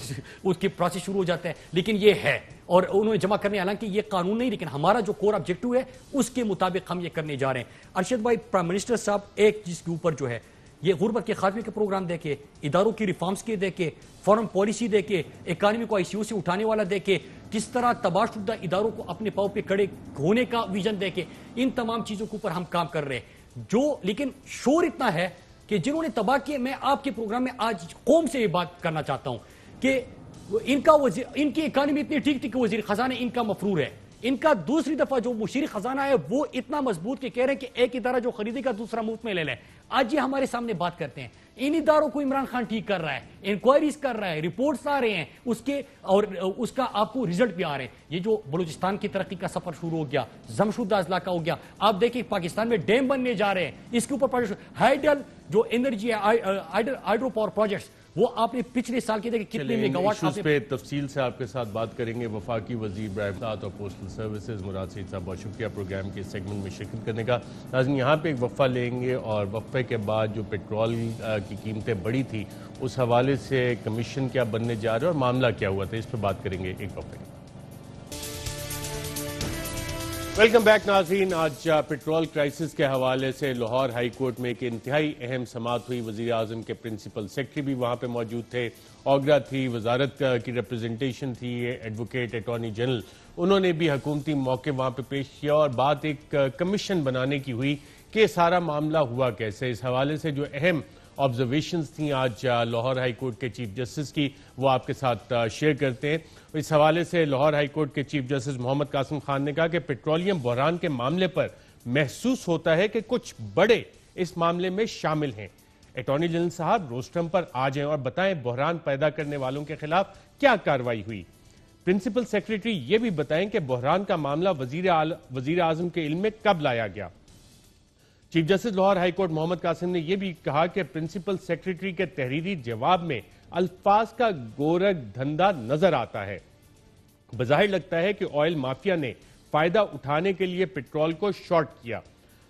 اس کی پروسیس شروع ہو جاتا ہے. لیکن یہ ہے, اور انہوں نے جمع کرنے, حالانکہ یہ قانون نہیں, لیکن ہمارا جو کور آبجیکٹو ہے اس کے مطابق ہم یہ کرنے جا رہے ہیں. ارشد بھائی, پرائم منسٹر صاحب ایک چیز کے اوپر جو ہے, یہ غربت کے خاتمے کے پروگرام دے کے, اداروں کی ریفارمز کے دے کے, فارن پالیسی دے کے, اکانومی کو آئی سی یو سے اٹھانے والا دے کے, کس طرح تباہ شدہ اداروں کو اپنے پاؤں پہ کھڑے ہونے کا ویژن دے کے, ان تمام چیزوں کے اوپر ہم کام کر رہے ہیں. جو لیکن شور اتنا ہے کہ جنہوں نے تباہ کیے, میں آپ کے پروگرام میں آج قوم سے یہ بات کرنا چاہتا ہوں کہ ان کی اکانومی اتنی ٹھیک تھی کہ وزیر خزانہ ان کا مفرور ہے. ان کا دوسری دفعہ جو مشیر خزانہ ہے وہ اتنا مضبوط کہ کہہ رہے ہیں کہ ایک ادارہ جو خریدے گا دوسرا مفت میں لے لے. آج یہ ہمارے سامنے بات کرتے ہیں, ان اداروں کو عمران خان ٹھیک کر رہا ہے, انکوائریز کر رہا ہے, رپورٹس آ رہے ہیں اس کے, اور اس کا آپ کو رزلٹ بھی آ رہے ہیں. یہ جو بلوچستان کی ترقی کا سفر شروع ہو گیا, زمشدہ اضلاع کا ہو گیا, آپ دیکھیں پاکستان میں ڈیم بننے جا رہے ہیں, اس کے اوپر ہائیڈل جو انرجی ہے, ہائیڈرو پاور پروجیکٹس, وہ آپ نے پچھلے سال کے دیکھیں کتنے میگا واٹ. اس پہ تفصیل سے آپ کے ساتھ بات کریں گے. وفاقی وزیر برائے اطلاعات اور پوسٹل سروسز مراد سعید صاحب, بہت شکریہ پروگرام کے سیگمنٹ میں شرکت کرنے کا. ناظرین, یہاں پہ ایک وقفہ لیں گے, اور وقفے کے بعد جو پیٹرول کی قیمتیں بڑھی تھی اس حوالے سے کمیشن کیا بننے جا رہا ہے اور معاملہ کیا ہوا تھا, اس پہ بات کریں گے ایک وقفے. ویلکم بیک ناظرین. آج پیٹرول کرائسس کے حوالے سے لاہور ہائی کورٹ میں ایک انتہائی اہم سماعت ہوئی. وزیر اعظم کے پرنسپل سیکرٹری بھی وہاں پہ موجود تھے, اوگرا تھی, وزارت کی ریپرزنٹیشن تھی, ایڈوکیٹ اٹارنی جنرل, انہوں نے بھی حکومتی موقع وہاں پہ پیش کیا, اور بات ایک کمیشن بنانے کی ہوئی کہ سارا معاملہ ہوا کیسے. اس حوالے سے جو اہم آبزرویشنز تھیں آج لاہور ہائی کورٹ کے چیف جسٹس کی, وہ آپ کے ساتھ شیئر کرتے ہیں. اس حوالے سے لاہور ہائی کورٹ کے چیف جسٹس محمد قاسم خان نے کہا کہ پیٹرولیم بحران کے معاملے پر محسوس ہوتا ہے کہ کچھ بڑے اس معاملے میں شامل ہیں. اٹارنی جنرل صاحب روسٹرم پر آ جائیں اور بتائیں بحران پیدا کرنے والوں کے خلاف کیا کارروائی ہوئی. پرنسپل سیکریٹری یہ بھی بتائیں کہ بحران کا معاملہ وزیر اعظم کے علم میں کب لایا گیا. Chief justice Lahore high court Muhammad Qasim نے یہ بھی کہا کہ پرنسپل سیکریٹری کے تحریری جواب میں الفاظ کا گورکھ دھندا نظر آتا ہے. بظاہر لگتا ہے کہ آئل مافیا نے فائدہ اٹھانے کے لیے پیٹرول کو شارٹ کیا.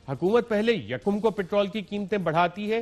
حکومت پہلے یکم کو پیٹرول کی قیمتیں بڑھاتی ہے,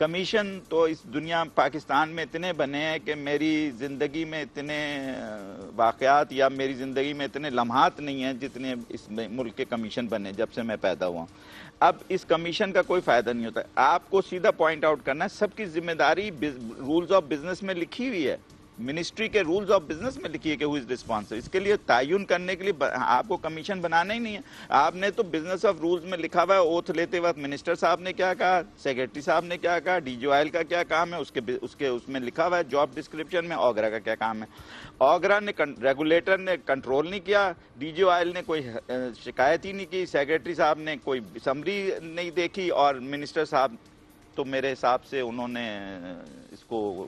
کمیشن تو اس دنیا پاکستان میں اتنے بنے ہیں کہ میری زندگی میں اتنے واقعات یا میری زندگی میں اتنے لمحات نہیں ہیں جتنے اس ملک کے کمیشن بنے جب سے میں پیدا ہوا ہوں. اب اس کمیشن کا کوئی فائدہ نہیں ہوتا. آپ کو سیدھا پوائنٹ آؤٹ کرنا ہے, سب کی ذمہ داری رولز آف بزنس میں لکھی ہوئی ہے, منسٹری کے رولز آف بزنس میں لکھی ہے کہ ہو از ریسپانسبل. اس کے لیے تعین کرنے کے لیے آپ کو کمیشن بنانا ہی نہیں ہے. آپ نے تو بزنس آف رولز میں لکھا ہوا ہے, اوتھ لیتے وقت منسٹر صاحب نے کیا کہا, سیکرٹری صاحب نے کیا کہا, ڈی جی آئل کا کیا کام ہے, اس میں لکھا ہوا ہے جاب ڈسکرپشن میں اوگرا کا کیا کام ہے. اوگرا نے ریگولیٹر نے کنٹرول نہیں کیا, ڈی جی آئل نے کوئی شکایت ہی نہیں کی, سیکرٹری صاحب نے کوئی سمری نہیں دیکھی, اور منسٹر صاحب تو میرے حساب سے انہوں نے اس کو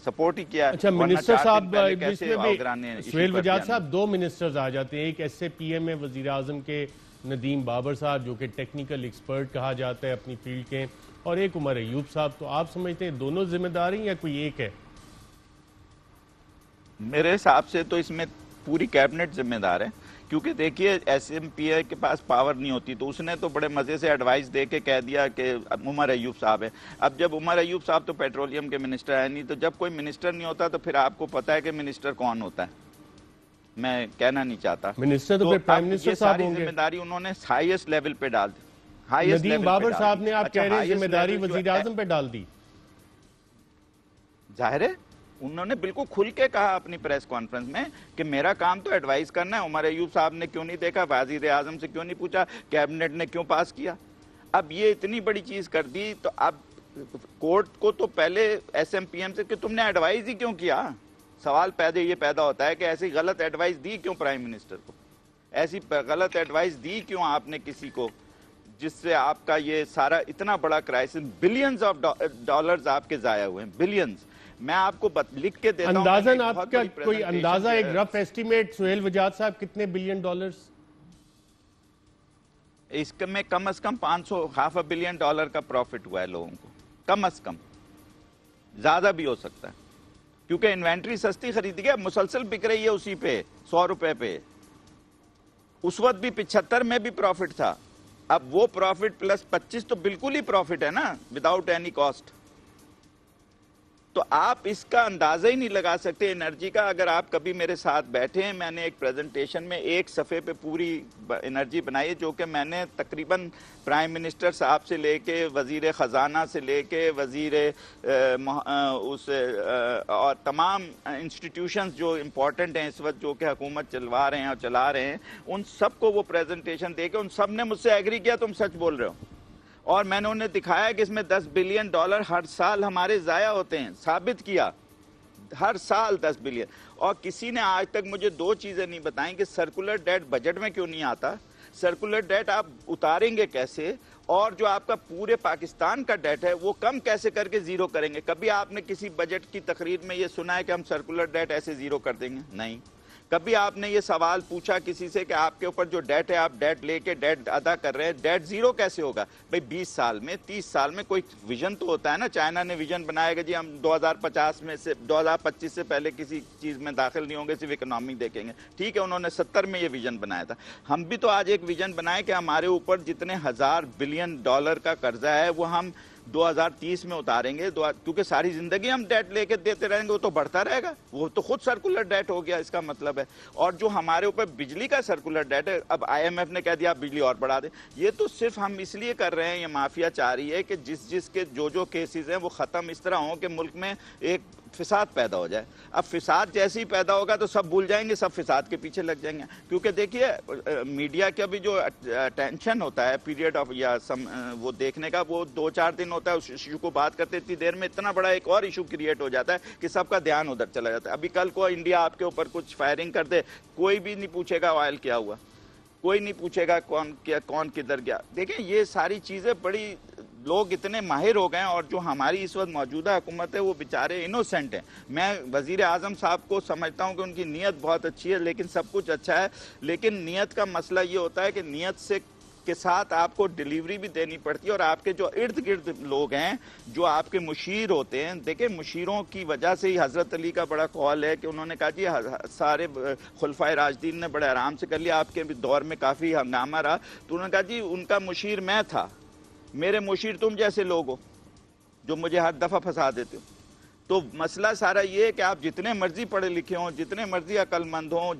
سپورٹ ہی کیا. اچھا منسٹر صاحب اس میں سہیل وجاد صاحب دو منسٹرز آ جاتے ہیں, ایک ایس اے پی ایم ہے وزیر اعظم کے ندیم بابر صاحب جو کہ ٹیکنیکل ایکسپرٹ کہا جاتا ہے اپنی فیلڈ کے, اور ایک عمر ایوب صاحب. تو آپ سمجھتے ہیں دونوں ذمہ داری یا کوئی ایک ہے؟ میرے حساب سے تو اس میں پوری کیبنٹ ذمہ دار ہے, کیونکہ دیکھیے ایس ایم پی اے کے پاس پاور نہیں ہوتی, تو اس نے تو بڑے مزے سے ایڈوائز دے کے کہہ دیا کہ عمر ایوب صاحب ہے. اب جب عمر ایوب صاحب تو پیٹرولیم کے منسٹر ہے نہیں, تو جب کوئی منسٹر نہیں ہوتا تو پھر آپ کو پتا ہے کہ منسٹر کون ہوتا ہے, میں کہنا نہیں چاہتا. منسٹر تو پھر پرائم منسٹر صاحب ہوں گے. ذمہ داری انہوں نے ہائیسٹ لیول پہ ڈال دی. ندیم بابر صاحب نے آپ کہہ رہے ہیں ذمہ داری وزیر اعظم پہ ڈال دی. ظاہر ہے انہوں نے بالکل کھل کے کہا اپنی پریس کانفرنس میں کہ میرا کام تو ایڈوائز کرنا ہے. عمر ایوب صاحب نے کیوں نہیں دیکھا, وزیر اعظم سے کیوں نہیں پوچھا, کیبنٹ نے کیوں پاس کیا. اب یہ اتنی بڑی چیز کر دی, تو اب کورٹ کو تو پہلے ایس ایم پی ایم سے کہ تم نے ایڈوائز ہی کیوں کیا. سوال یہ پیدا ہوتا ہے کہ ایسی غلط ایڈوائز دی کیوں پرائم منسٹر کو, ایسی غلط ایڈوائز دی کیوں آپ نے کسی کو, جس سے آپ کا یہ سارا اتنا بڑا کرائسس, بلینز آف ڈالرز آپ کے ضائع ہوئے ہیں, بلینز. میں آپ کو لکھ کے دیتا ہوں. اندازاً آپ کا کوئی اندازہ, ایک رف ایسٹیمیٹ سہیل وجاد صاحب, کتنے بلین ڈالرز؟ اس میں کم از کم $500 بلین کا پروفٹ ہوا ہے لوگوں کو, کم از کم. زیادہ بھی ہو سکتا ہے, کیونکہ انوینٹری سستی خریدی گئی, مسلسل بک رہی ہے اسی پہ $100 پہ. اس وقت بھی 75 میں بھی پروفٹ تھا. اب وہ پروفٹ پلس 25 تو بالکل ہی پروفٹ ہے نا, وداؤٹ اینی کاسٹ. تو آپ اس کا اندازہ ہی نہیں لگا سکتے انرجی کا. اگر آپ کبھی میرے ساتھ بیٹھے ہیں, میں نے ایک پریزنٹیشن میں ایک صفحے پہ پوری انرجی بنائی ہے, جو کہ میں نے تقریباً پرائم منسٹر صاحب سے لے کے وزیر خزانہ سے لے کے وزیر اور تمام انسٹیٹیوشنز جو امپورٹنٹ ہیں اس وقت جو کہ حکومت چلوا رہے ہیں اور چلا رہے ہیں, ان سب کو وہ پریزنٹیشن دے کے ان سب نے مجھ سے ایگری کیا تم سچ بول رہے ہو. اور میں نے انہیں دکھایا کہ اس میں $10 بلین ہر سال ہمارے ضائع ہوتے ہیں, ثابت کیا ہر سال 10 بلین. اور کسی نے آج تک مجھے دو چیزیں نہیں بتائیں کہ سرکولر ڈیٹ بجٹ میں کیوں نہیں آتا, سرکولر ڈیٹ آپ اتاریں گے کیسے, اور جو آپ کا پورے پاکستان کا ڈیٹ ہے وہ کم کیسے کر کے زیرو کریں گے. کبھی آپ نے کسی بجٹ کی تقریر میں یہ سنا ہے کہ ہم سرکولر ڈیٹ ایسے زیرو کر دیں گے؟ نہیں. کبھی آپ نے یہ سوال پوچھا کسی سے کہ آپ کے اوپر جو ڈیٹ ہے, آپ ڈیٹ لے کے ڈیٹ ادا کر رہے ہیں, ڈیٹ زیرو کیسے ہوگا؟ بھئی 20 سال میں 30 سال میں کوئی ویژن تو ہوتا ہے نا. چائنا نے ویژن بنایا کہ جی ہم 2050 میں سے 2025 سے پہلے کسی چیز میں داخل نہیں ہوں گے, صرف اکنامی دیکھیں گے. ٹھیک ہے, انہوں نے 70 میں یہ ویژن بنایا تھا. ہم بھی تو آج ایک ویژن بنائے کہ ہمارے اوپر جتنے $1000 بلین کا قرضہ ہے وہ ہم 2030 میں اتاریں گے, کیونکہ ساری زندگی ہم ڈیٹ لے کے دیتے رہیں گے, وہ تو بڑھتا رہے گا, وہ تو خود سرکولر ڈیٹ ہو گیا اس کا مطلب ہے. اور جو ہمارے اوپر بجلی کا سرکولر ڈیٹ ہے, اب آئی ایم ایف نے کہہ دیا آپ بجلی اور بڑھا دیں. یہ تو صرف ہم اس لیے کر رہے ہیں, یہ مافیا چاہ رہی ہے کہ جس کے جو کیسز ہیں وہ ختم اس طرح ہوں کہ ملک میں ایک فساد پیدا ہو جائے. اب فساد جیسے ہی پیدا ہوگا تو سب بھول جائیں گے, سب فساد کے پیچھے لگ جائیں گے. کیونکہ دیکھیے میڈیا کا بھی جو ٹینشن ہوتا ہے پیریڈ آف یا وہ دیکھنے کا, وہ 2-4 دن ہوتا ہے. اس ایشو کو بات کرتے اتنی دیر میں اتنا بڑا ایک اور ایشو کریٹ ہو جاتا ہے کہ سب کا دھیان ادھر چلا جاتا ہے. ابھی کل کو انڈیا آپ کے اوپر کچھ فائرنگ کر دے, کوئی بھی نہیں پوچھے گا آئل کیا ہوا, کوئی نہیں پوچھے گا کون کدھر گیا. دیکھیں یہ ساری چیزیں بڑی, لوگ اتنے ماہر ہو گئے ہیں, اور جو ہماری اس وقت موجودہ حکومت ہے وہ بیچارے انوسینٹ ہیں. میں وزیر اعظم صاحب کو سمجھتا ہوں کہ ان کی نیت بہت اچھی ہے, لیکن سب کچھ اچھا ہے, لیکن نیت کا مسئلہ یہ ہوتا ہے کہ نیت کے ساتھ آپ کو ڈیلیوری بھی دینی پڑتی ہے. اور آپ کے جو ارد گرد لوگ ہیں جو آپ کے مشیر ہوتے ہیں, دیکھیں مشیروں کی وجہ سے ہی حضرت علی کا بڑا قول ہے کہ انہوں نے کہا جی سارے خلفائے راشدین نے بڑے آرام سے کر لیا, آپ کے دور میں کافی ہنگامہ رہا, تو انہوں نے کہا جی ان کا مشیر میں تھا, میرے مشیر تم جیسے لوگ ہو. جو مجھے ہر دفعہ پھنسا دیتے ہو. تو مسئلہ سارا یہ ہے کہ آپ جتنے مرضی پڑھے لکھے ہوں، جتنے مرضی عقل مند ہوں،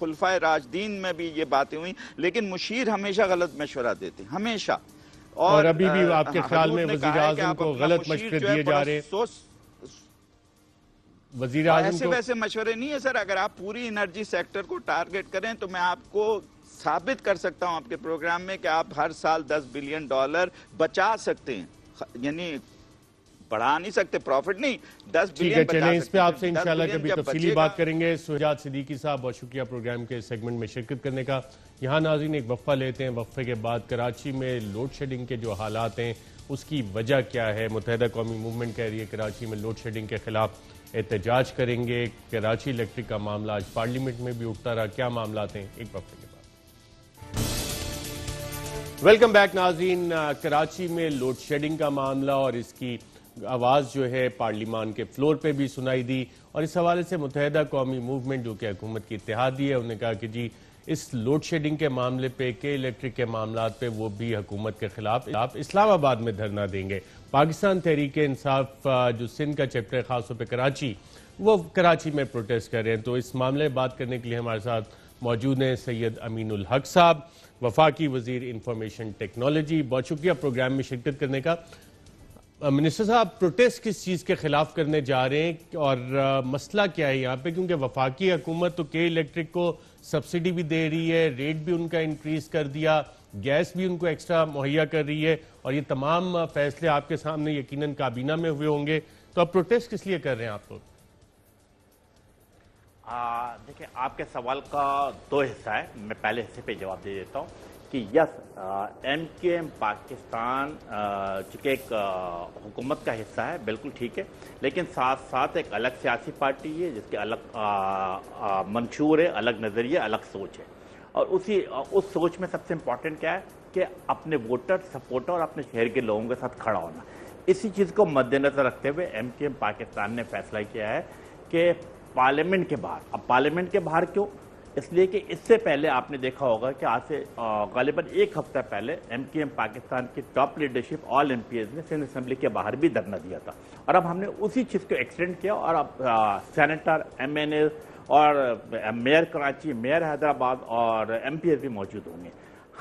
خلفائے راشدین میں بھی یہ باتیں ہوئیں، لیکن مشیر ہمیشہ غلط مشورہ دیتے ہیں، ہمیشہ. اور ابھی بھی آپ کے خیال میں وزیر اعظم کو غلط مشورے دیے جا رہے ہیں؟ وزیر اعظم ایسے ویسے مشورے نہیں ہے سر. اگر آپ پوری انرجی سیکٹر کو ٹارگٹ کریں تو میں آپ کو ثابت کر سکتا ہوں آپ کے پروگرام میں کہ آپ ہر سال $10 بلین بچا سکتے ہیں. یعنی بڑھا نہیں سکتے، پروفٹ نہیں، 10 بلین بچا سکتے ہیں. چلیں اس پہ آپ سے انشاءاللہ کبھی تفصیلی بات کریں گے. سجاد صدیقی صاحب، بہت شکریہ پروگرام کے سیگمنٹ میں شرکت کرنے کا. یہاں ناظرین ایک وقفہ لیتے ہیں. وقفے کے بعد کراچی میں لوڈ شیڈنگ کے جو حالات ہیں اس کی وجہ کیا ہے. متحدہ قومی موومنٹ کہہ رہی ہے کراچی میں لوڈ شیڈنگ کے خلاف احتجاج کریں گے. کراچی الیکٹرک کا معاملہ آج پارلیمنٹ میں بھی اٹھتا رہا. کیا معاملات ہیں، ایک وقفے کے بعد. ویلکم بیک ناظرین. کراچی میں لوڈ شیڈنگ کا معاملہ اور اس کی آواز جو ہے پارلیمان کے فلور پہ بھی سنائی دی، اور اس حوالے سے متحدہ قومی موومنٹ جو کہ حکومت کی اتحادی ہے، انہوں نے کہا کہ جی اس لوڈ شیڈنگ کے معاملے پہ، کے الیکٹرک کے معاملات پہ وہ بھی حکومت کے خلاف اسلام آباد میں دھرنا دیں گے. پاکستان تحریک انصاف جو سندھ کا چیپٹر خاص طور پہ کراچی، وہ کراچی میں پروٹیسٹ کر رہے ہیں. تو اس معاملے بات کرنے کے لیے ہمارے ساتھ موجود ہیں سید امین الحق صاحب، وفاقی وزیر انفارمیشن ٹیکنالوجی. بہت شکریہ پروگرام میں شرکت کرنے کا. منسٹر صاحب، پروٹیسٹ کس چیز کے خلاف کرنے جا رہے ہیں اور مسئلہ کیا ہے یہاں پہ؟ کیونکہ وفاقی حکومت تو کے الیکٹرک کو سبسڈی بھی دے رہی ہے، ریٹ بھی ان کا انکریز کر دیا، گیس بھی ان کو ایکسٹرا مہیا کر رہی ہے، اور یہ تمام فیصلے آپ کے سامنے یقیناً کابینہ میں ہوئے ہوں گے. تو اب پروٹیسٹ کس لیے کر رہے ہیں آپ لوگ؟ دیکھیں، آپ کے سوال کا دو حصہ ہے. میں پہلے حصے پہ جواب دے دیتا ہوں کہ یس، ایم کیو ایم پاکستان چونکہ ایک حکومت کا حصہ ہے، بالکل ٹھیک ہے، لیکن ساتھ ساتھ ایک الگ سیاسی پارٹی ہے جس کے الگ منشور ہے، الگ نظریہ، الگ سوچ ہے. اور اس سوچ میں سب سے امپورٹنٹ کیا ہے کہ اپنے ووٹر، سپورٹر اور اپنے شہر کے لوگوں کے ساتھ کھڑا ہونا. اسی چیز کو مد نظر رکھتے ہوئے ایم کیو ایم پاکستان نے فیصلہ کیا ہے کہ پارلیمنٹ کے باہر، اب پارلیمنٹ کے باہر کیوں؟ اس لیے کہ اس سے پہلے آپ نے دیکھا ہوگا کہ آج سے غالباً ایک ہفتہ پہلے ایم کیو ایم پاکستان کی ٹاپ لیڈرشپ آل ایم پی ایز نے سندھ اسمبلی کے باہر بھی دھرنا دیا تھا. اور اب ہم نے اسی چیز کو ایکسٹینڈ کیا، اور اب سینیٹر، ایم این اے اور میئر کراچی، میئر حیدرآباد اور ایم پی ایز بھی موجود ہوں گے.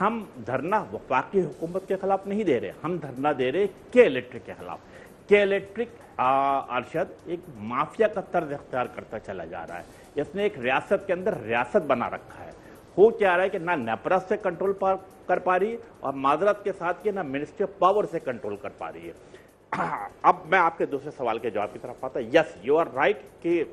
ہم دھرنا وفاقی حکومت کے خلاف نہیں دے رہے، ہم دھرنا دے رہے کے الیکٹرک کے خلاف. کے الیکٹرک ارشد ایک مافیا کا طرز اختیار کرتا چلا جا رہا ہے. اس نے ایک ریاست کے اندر ریاست بنا رکھا ہے. ہو کیا رہا ہے کہ نہ نیپرا سے کنٹرول کر پا رہی ہے، اور معذرت کے ساتھ کہ نہ منسٹری آف پاور سے کنٹرول کر پا رہی ہے. اب میں آپ کے دوسرے سوال کے جواب کی طرف آتا ہوں. یس، یو آر رائٹ کہ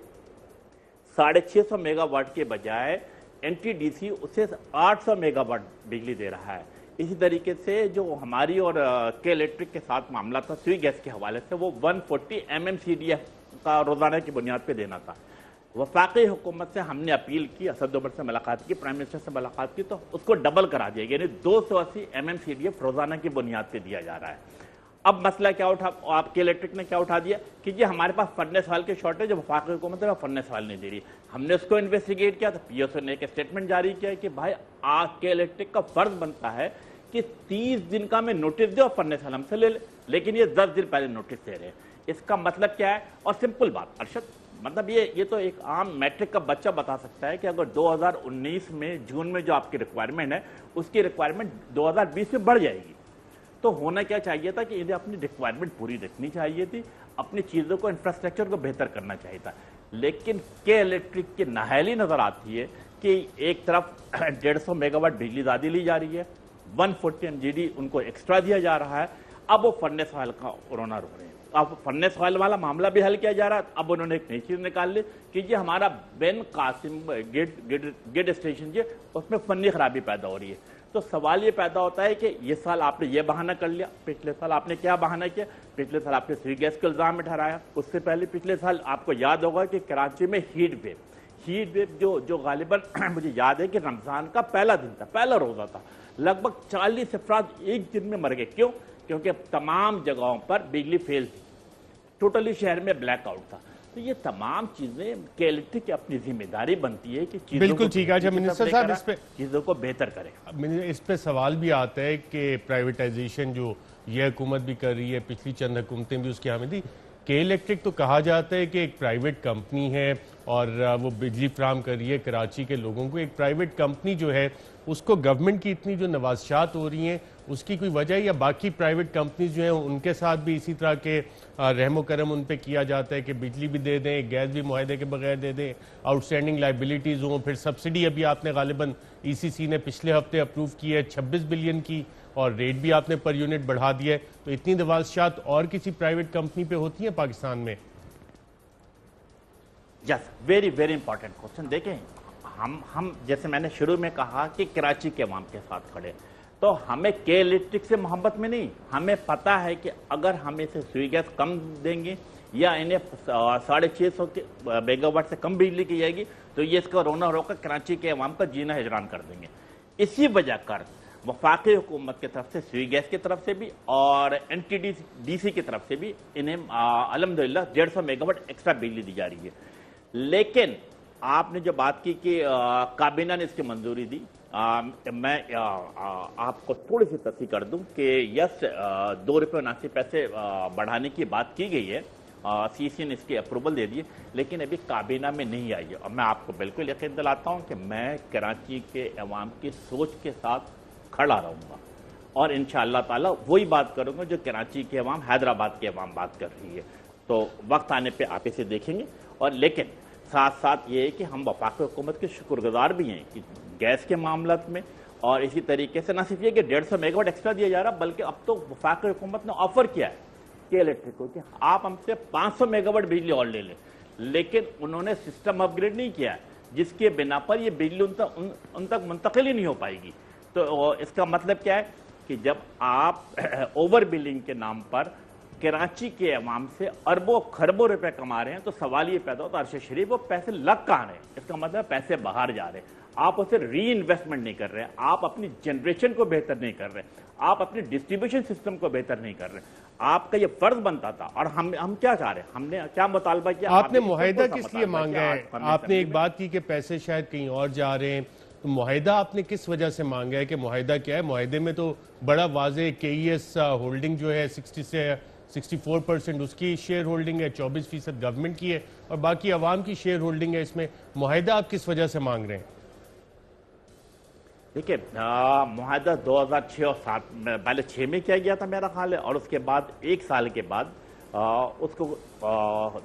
650 میگا واٹ کے بجائے این ٹی ڈی سی اسے 800 میگا واٹ بجلی دے رہا ہے. اسی طریقے سے جو ہماری اور کے الیکٹرک کے ساتھ معاملہ تھا سوئی گیس کے حوالے سے، وہ 140 MMCDF کا روزانہ کی بنیاد پہ دینا تھا. وفاقی حکومت سے ہم نے اپیل کی، اسد عمر سے ملاقات کی، پرائم منسٹر سے ملاقات کی، تو اس کو ڈبل کرا دیا گیا، یعنی 280 MMCDF روزانہ کی بنیاد پہ دیا جا رہا ہے. اب مسئلہ کیا اٹھا، آپ کے الیکٹرک نے کیا اٹھا دیا کہ جی ہمارے پاس فرنس آئل کی شارٹیج ہے، وفاقی حکومت ہے وہ فرنس آئل نہیں دے رہی. ہم نے اس کو انویسٹیگیٹ کیا تو پی ایس او نے ایک اسٹیٹمنٹ جاری کیا کہ بھائی آپ کے الیکٹرک کا فرض بنتا ہے کہ 30 دن کا میں نوٹس دے اور فرنس آئل ہم سے لے لے، لیکن یہ 10 دن پہلے نوٹس دے رہے ہیں. اس کا مطلب کیا ہے؟ اور سمپل بات ارشد، مطلب یہ تو ایک عام میٹرک کا بچہ بتا سکتا ہے کہ اگر 2019 میں جون میں جو آپ کی ریکوائرمنٹ ہے اس کی ریکوائرمنٹ 2020 میں بڑھ جائے گی، تو ہونا کیا چاہیے تھا کہ انہیں اپنی ریکوائرمنٹ پوری رکھنی چاہیے تھی، اپنی چیزوں کو، انفراسٹرکچر کو بہتر کرنا چاہیے تھا. لیکن کے الیکٹرک کی نااہلی نظر آتی ہے کہ ایک طرف 150 میگا واٹ بجلی زیادہ لی جا رہی ہے، 140 MGD ان کو ایکسٹرا دیا جا رہا ہے. اب وہ فرنس آئل کا رونا رو رہے ہیں. اب فرنس آئل والا معاملہ بھی حل کیا جا رہا ہے. اب انہوں نے ایک نئی چیز نکال لی کہ یہ ہمارا بین قاسم گیٹ اسٹیشن جو اس میں فنی خرابی پیدا ہو رہی ہے. تو سوال یہ پیدا ہوتا ہے کہ یہ سال آپ نے یہ بہانہ کر لیا، پچھلے سال آپ نے کیا بہانہ کیا؟ پچھلے سال آپ نے سوئی گیس کو الزام میں ٹھہرایا. اس سے پہلے پچھلے سال آپ کو یاد ہوگا کہ کراچی میں ہیٹ ویو جو غالباً مجھے یاد ہے کہ رمضان کا پہلا دن تھا، پہلا روزہ تھا، لگ بھگ 40 افراد ایک دن میں مر گئے. کیوں؟ کیونکہ تمام جگہوں پر بجلی فیل تھی، ٹوٹلی شہر میں بلیک آؤٹ تھا. تو یہ تمام چیزیں کے الیکٹرک کی اپنی ذمہ داری بنتی ہے کہ بالکل ٹھیک ہے. منسٹر صاحب، اس پہ چیزوں کو بہتر کرے. اس پہ سوال بھی آتا ہے کہ پرائیویٹائزیشن جو یہ حکومت بھی کر رہی ہے, پچھلی چند حکومتیں بھی اس کی حامی تھی. کے الیکٹرک تو کہا جاتا ہے کہ ایک پرائیویٹ کمپنی ہے اور وہ بجلی فراہم کر رہی ہے کراچی کے لوگوں کو. ایک پرائیویٹ کمپنی جو ہے اس کو گورنمنٹ کی اتنی جو نوازشات ہو رہی ہیں اس کی کوئی وجہ ہے, یا باقی پرائیویٹ کمپنیز جو ہیں ان کے ساتھ بھی اسی طرح کے رحم و کرم ان پہ کیا جاتا ہے کہ بجلی بھی دے دیں, گیس بھی معاہدے کے بغیر دے دیں, آؤٹ اسٹینڈنگ لائبلٹیز ہوں, پھر سبسڈی ابھی آپ نے غالباً ای سی سی نے پچھلے ہفتے اپروو کی ہے 26 بلین کی, اور ریٹ بھی آپ نے پر یونٹ بڑھا دیا ہے. تو اتنی نوازشات اور کسی پرائیویٹ کمپنی پہ ہوتی ہیں پاکستان میں؟ یس, ویری ویری امپورٹنٹ کوشچن. دیکھیں ہم جیسے میں نے شروع میں کہا کہ کراچی کے عوام کے ساتھ کھڑے, تو ہمیں کے الیکٹرک سے محبت میں نہیں, ہمیں پتہ ہے کہ اگر ہم اسے سوئی گیس کم دیں گے یا انہیں 650 میگا واٹ سے کم بجلی کی جائے گی تو یہ اس کا رونا روکا کراچی کے عوام کا جینا ہجران کر دیں گے. اسی وجہ کر وفاقی حکومت کی طرف سے سوئی گیس کی طرف سے بھی اور این ٹی ڈی سی کی طرف سے بھی انہیں الحمدللہ 150 میگا واٹ ایکسٹرا بجلی دی جا رہی ہے. لیکن آپ نے جو بات کی کہ کابینہ نے اس کی منظوری دی, میں آپ کو تھوڑی سی تصحیح کر دوں کہ یس ₹2.79 بڑھانے کی بات کی گئی ہے, سی سی نے اس کی اپروول دے دی, لیکن ابھی کابینہ میں نہیں آئی ہے. اور میں آپ کو بالکل یقین دلاتا ہوں کہ میں کراچی کے عوام کی سوچ کے ساتھ کھڑا رہوں گا اور انشاءاللہ تعالی وہی بات کروں گا جو کراچی کے عوام, حیدرآباد کے عوام بات کر رہی ہے. تو وقت آنے پہ آپ اسے دیکھیں گے. اور لیکن ساتھ ساتھ یہ ہے کہ ہم وفاقی حکومت کے شکر گزار بھی ہیں کہ گیس کے معاملات میں, اور اسی طریقے سے نہ صرف یہ کہ 150 میگا واٹ ایکسٹرا دیا جا رہا, بلکہ اب تو وفاقی حکومت نے آفر کیا ہے کہ الیکٹرک کو کہ آپ ہم سے 500 میگا واٹ بجلی اور لے لیں. لیکن انہوں نے سسٹم اپ گریڈ نہیں کیا ہے جس کے بنا پر یہ بجلی ان تک منتقل ہی نہیں ہو پائے گی. تو اس کا مطلب کیا ہے کہ جب آپ اوور بلنگ کے نام پر کراچی کے عوام سے اربوں خربوں روپے کما رہے ہیں, تو سوال یہ پیدا ہوتا ہے ارشد شریف وہ پیسے لگ کہاں رہے ہیں؟ اس کا مطلب پیسے باہر جا رہے ہیں. آپ اسے ری انویسٹمنٹ نہیں کر رہے, آپ اپنی جنریشن کو بہتر نہیں کر رہے, آپ اپنی ڈسٹریبیوشن سسٹم کو بہتر نہیں کر رہے. آپ کا یہ فرض بنتا تھا. اور ہم کیا چاہ رہے ہیں, ہم نے کیا مطالبہ کیا؟ آپ نے معاہدہ کس لیے مانگا ہے؟ آپ نے ایک بات کی کہ پیسے شاید کہیں اور جا رہے ہیں, تو معاہدہ آپ نے کس وجہ سے مانگا ہے؟ کہ معاہدہ کیا ہے؟ معاہدے میں تو بڑا واضح کے ای ایس ہولڈنگ جو ہے 60 سے 64% اس کی شیئر ہولڈنگ ہے, 24% گورنمنٹ کی ہے, اور باقی عوام کی شیئر ہولڈنگ ہے. اس میں معاہدہ آپ کس وجہ سے مانگ رہے ہیں؟ دیکھیں معاہدہ 2006 اور 7 میں, پہلے 6 میں کیا گیا تھا میرا خیال ہے, اور اس کے بعد 1 سال کے بعد اس کو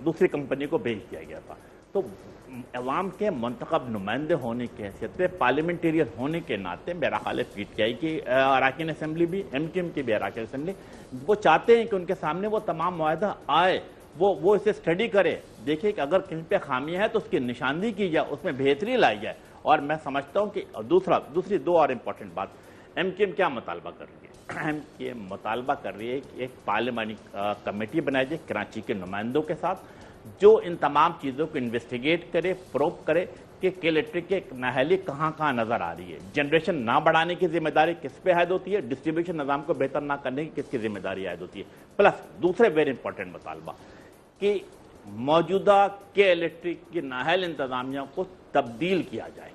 دوسری کمپنی کو بھیج دیا گیا تھا. تو عوام کے منتخب نمائندے ہونے کی حیثیت پہ, پارلیمنٹیرین ہونے کے ناطے میرا خیال ہے پی ٹی آئی کی اراکین اسمبلی بھی, ایم کیو ایم کی بھی اراکین اسمبلی, وہ چاہتے ہیں کہ ان کے سامنے وہ تمام معاہدہ آئے, وہ اسے اسٹڈی کرے, دیکھیں کہ اگر کہیں پہ خامیاں ہیں تو اس کی نشاندہی کی جائے, اس میں بہتری لائی جائے. اور میں سمجھتا ہوں کہ دوسری 2 اور امپورٹنٹ بات, ایم کیو ایم کیا مطالبہ کر رہی ہے؟ ایم کیو ایم مطالبہ کر رہی ہے کہ ایک پارلیمانی کمیٹی بنائی جائے کراچی کے نمائندوں کے ساتھ, جو ان تمام چیزوں کو انویسٹیگیٹ کرے, پروب کرے کہ الیکٹرک کی نااہلی کہاں کہاں نظر آ رہی ہے, جنریشن نہ بڑھانے کی ذمہ داری کس پہ عائد ہوتی ہے, ڈسٹریبیوشن نظام کو بہتر نہ کرنے کی کس کی ذمہ داری عائد ہوتی ہے. پلس دوسرے ویری امپورٹنٹ مطالبہ کہ موجودہ کے الیکٹرک کی نااہل انتظامیہ کو تبدیل کیا جائے,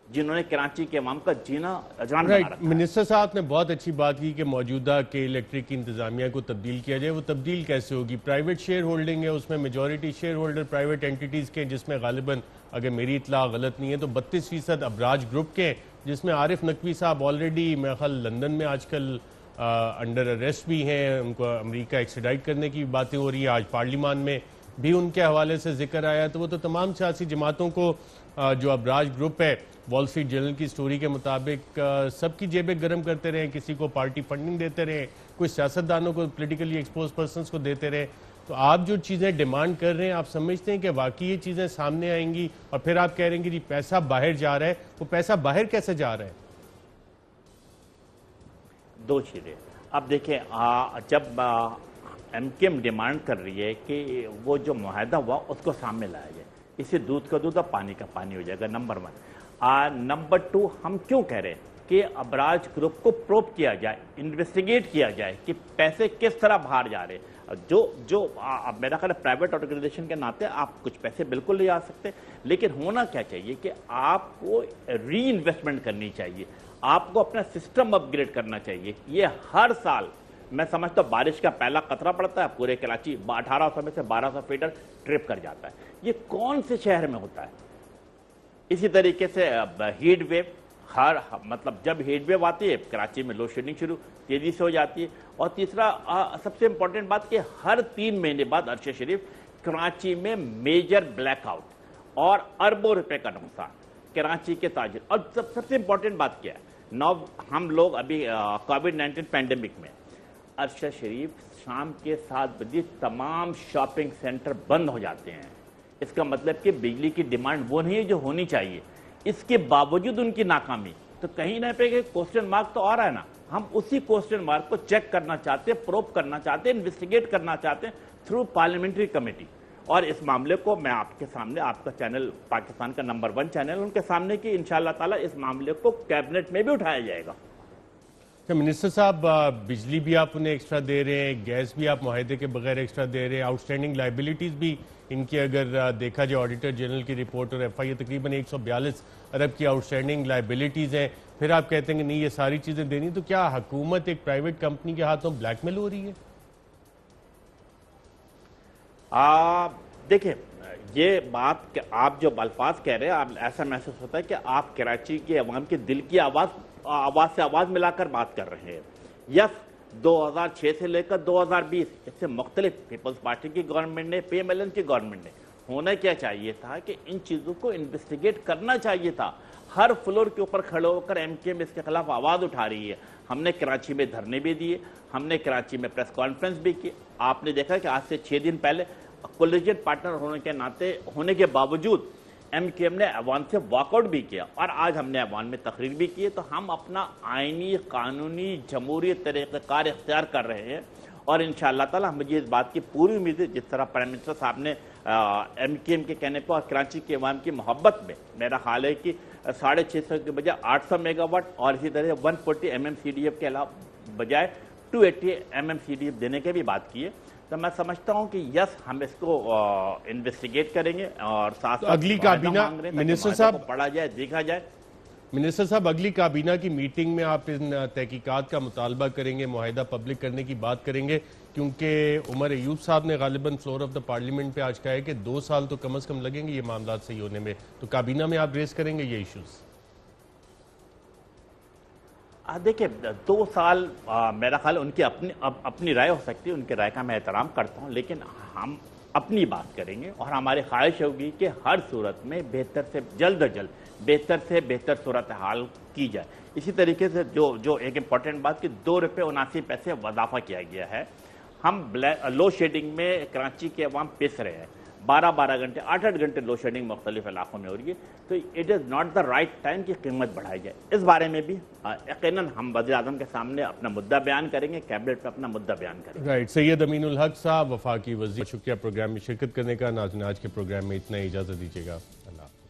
جنہوں نے کراچی کے عوام کا جینا اجران بنا رکھا ہے. منسٹر صاحب نے بہت اچھی بات کی کہ موجودہ کے الیکٹرک کی انتظامیہ کو تبدیل کیا جائے. وہ تبدیل کیسے ہوگی؟ پرائیویٹ شیئر ہولڈنگ ہے, اس میں میجورٹی شیئر ہولڈر پرائیویٹ اینٹیٹیز کے, جس میں غالباً اگر میری اطلاع غلط نہیں ہے تو 32% ابراج گروپ کے, جس میں عارف نقوی صاحب آلریڈی میرے خیال لندن میں آج کل انڈر اریسٹ بھی ہیں, ان کو امریکہ ایکسٹریڈائٹ کرنے کی باتیں ہو رہی ہیں. آج پارلیمان میں بھی ان کے حوالے سے ذکر آیا. تو وہ تو تمام سیاسی جماعتوں کو جو ابراج گروپ ہے, وال اسٹریٹ جرنل کی سٹوری کے مطابق سب کی جیبیں گرم کرتے رہے, کسی کو پارٹی فنڈنگ دیتے رہے, کوئی سیاستدانوں کو, پولیٹیکلی ایکسپوز پرسنز کو دیتے رہے. تو آپ جو چیزیں ڈیمانڈ کر رہے ہیں, آپ سمجھتے ہیں کہ واقعی یہ چیزیں سامنے آئیں گی؟ اور پھر آپ کہہ رہے ہیں کہ جی پیسہ باہر جا رہا ہے, وہ پیسہ باہر کیسے جا رہا ہے؟ 2 چیزیں. اب دیکھیں, جب ایم کیو ایم ڈیمانڈ کر رہی ہے کہ وہ جو معاہدہ ہوا اس کو سامنے لایا جائے, اس سے دودھ کا دودھ اور پانی کا پانی ہو جائے گا, نمبر 1. نمبر 2, ہم کیوں کہہ رہے ہیں کہ ابراج گروپ کو پروب کیا جائے, انویسٹیگیٹ کیا جائے کہ پیسے کس طرح باہر جا رہے ہیں. جو میرا خیال ہے پرائیویٹ آرگنائزیشن کے ناطے آپ کچھ پیسے بالکل لے آ سکتے, لیکن ہونا کیا چاہیے کہ آپ کو ری انویسٹمنٹ کرنی چاہیے, آپ کو اپنا سسٹم اپ گریڈ کرنا چاہیے. یہ ہر سال میں سمجھتا ہوں بارش کا پہلا قطرہ پڑتا ہے پورے کراچی 1800 میں سے 1200 فیٹر ٹرپ کر جاتا ہے. یہ کون سے شہر میں ہوتا ہے؟ اسی طریقے سے ہیٹ ویو، مطلب جب ہیٹ ویو آتی ہے کراچی میں لوڈ شیڈنگ شروع تیزی سے ہو جاتی ہے. اور تیسرا سب سے امپورٹنٹ بات کہ ہر 3 مہینے بعد عرش شریف کراچی میں میجر بلیک آؤٹ اور اربوں روپے کا نقصان کراچی کے تاجر. اور سب سے امپورٹنٹ بات کیا ہے، ہم لوگ ابھی کووڈ-19 پینڈیمک میں عرش شریف شام کے 7 بجے تمام شاپنگ سینٹر بند ہو جاتے ہیں. اس کا مطلب کہ بجلی کی ڈیمانڈ وہ نہیں ہے جو ہونی چاہیے. اس کے باوجود ان کی ناکامی تو کہیں نہ پہ کہ کوسچن مارک تو آ رہا ہے نا. ہم اسی کوسچن مارک کو چیک کرنا چاہتے ہیں، پروب کرنا چاہتے ہیں، انویسٹیگیٹ کرنا چاہتے ہیں تھرو پارلیمنٹری کمیٹی. اور اس معاملے کو میں آپ کے سامنے، آپ کا چینل پاکستان کا نمبر 1 چینل ان کے سامنے کی انشاءاللہ تعالیٰ اس معاملے کو کیبنٹ میں بھی اٹھایا جائے گا. منسٹر صاحب، بجلی بھی آپ انہیں ایکسٹرا دے رہے ہیں، گیس بھی آپ معاہدے کے بغیر ایکسٹرا دے رہے ہیں، آؤٹ اسٹینڈنگ لائبلٹیز بھی ان کی اگر دیکھا جائے آڈیٹر جنرل کی رپورٹ اور ایف آئی اے تقریباً 142 ارب کی آؤٹ اسٹینڈنگ لائبلٹیز ہیں. پھر آپ کہتے ہیں کہ نہیں یہ ساری چیزیں دینی، تو کیا حکومت ایک پرائیویٹ کمپنی کے ہاتھوں بلیک میل ہو رہی ہے؟ دیکھیں، یہ بات کہ آپ جو الفاظ کہہ رہے ہیں، ایسا محسوس ہوتا ہے کہ آپ کراچی کے عوام کے دل کی آواز سے آواز ملا کر بات کر رہے ہیں. یس، 2006 سے لے کر 2020 اس سے مختلف پیپلز پارٹی کی گورنمنٹ نے، پی ایم ایل این کی گورنمنٹ نے، ہونا کیا چاہیے تھا کہ ان چیزوں کو انویسٹیگیٹ کرنا چاہیے تھا. ہر فلور کے اوپر کھڑے ہو کر ایم کیو ایم اس کے خلاف آواز اٹھا رہی ہے. ہم نے کراچی میں دھرنے بھی دیے، ہم نے کراچی میں پریس کانفرنس بھی کی. آپ نے دیکھا کہ آج سے 6 دن پہلے کولیجیٹ پارٹنر ہونے کے ناطے ہونے کے باوجود ایم کیو ایم نے ایوان سے واک آؤٹ بھی کیا، اور آج ہم نے ایوان میں تقریر بھی کی. تو ہم اپنا آئینی، قانونی، جمہوری طریقہ کار اختیار کر رہے ہیں. اور انشاءاللہ تعالی مجھے اس بات کی پوری امید ہے، جس طرح پرائم منسٹر صاحب نے ایم کیو ایم کے کہنے پر اور کراچی کے عوام کی محبت میں میرا خیال ہے کہ 650 کے بجائے 800 میگا واٹ اور اسی طرح 140 M M C D F کے علاوہ بجائے 280 M M C D F دینے کے بھی بات کی ہے. تو میں سمجھتا ہوں کہ یس، ہم اس کو انویسٹیگیٹ کریں گے اور ساتھ اگلی کابینہ منسٹر صاحب پڑھا جائے، دیکھا جائے. منسٹر صاحب، اگلی کابینہ کی میٹنگ میں آپ ان تحقیقات کا مطالبہ کریں گے، معاہدہ پبلک کرنے کی بات کریں گے، کیونکہ عمر ایوب صاحب نے غالباً فلور آف دا پارلیمنٹ پہ آج کہا ہے کہ 2 سال تو کم از کم لگیں گے یہ معاملات صحیح ہونے میں. تو کابینہ میں آپ ریز کریں گے یہ ایشوز؟ دیکھیں، 2 سال میرا خیال ان کی اپنی رائے ہو سکتی ہے، ان کی رائے کا میں احترام کرتا ہوں، لیکن ہم اپنی بات کریں گے. اور ہماری خواہش ہوگی کہ ہر صورت میں بہتر سے جلد از جلد بہتر سے بہتر صورتحال کی جائے. اسی طریقے سے جو ایک امپورٹنٹ بات کہ 2 روپے 79 پیسے اضافہ کیا گیا ہے. ہم لوڈ شیڈنگ میں کراچی کے عوام پس رہے ہیں، 12 گھنٹے 8 گھنٹے لوڈ شیڈنگ مختلف علاقوں میں ہو رہی ہے. تو it is not the right time کہ قیمت بڑھائی جائے. اس بارے میں بھی یقیناً ہم وزیر اعظم کے سامنے اپنا مدعا بیان کریں گے، کیبنٹ میں اپنا مدعا بیان کریں گے. رائٹ. سید امین الحق صاحب، وفاقی وزیر، شکریہ پروگرام میں شرکت کرنے کا. ناظرین، آج کے پروگرام میں اتنا ہی، اجازت دیجیے گا. اللہ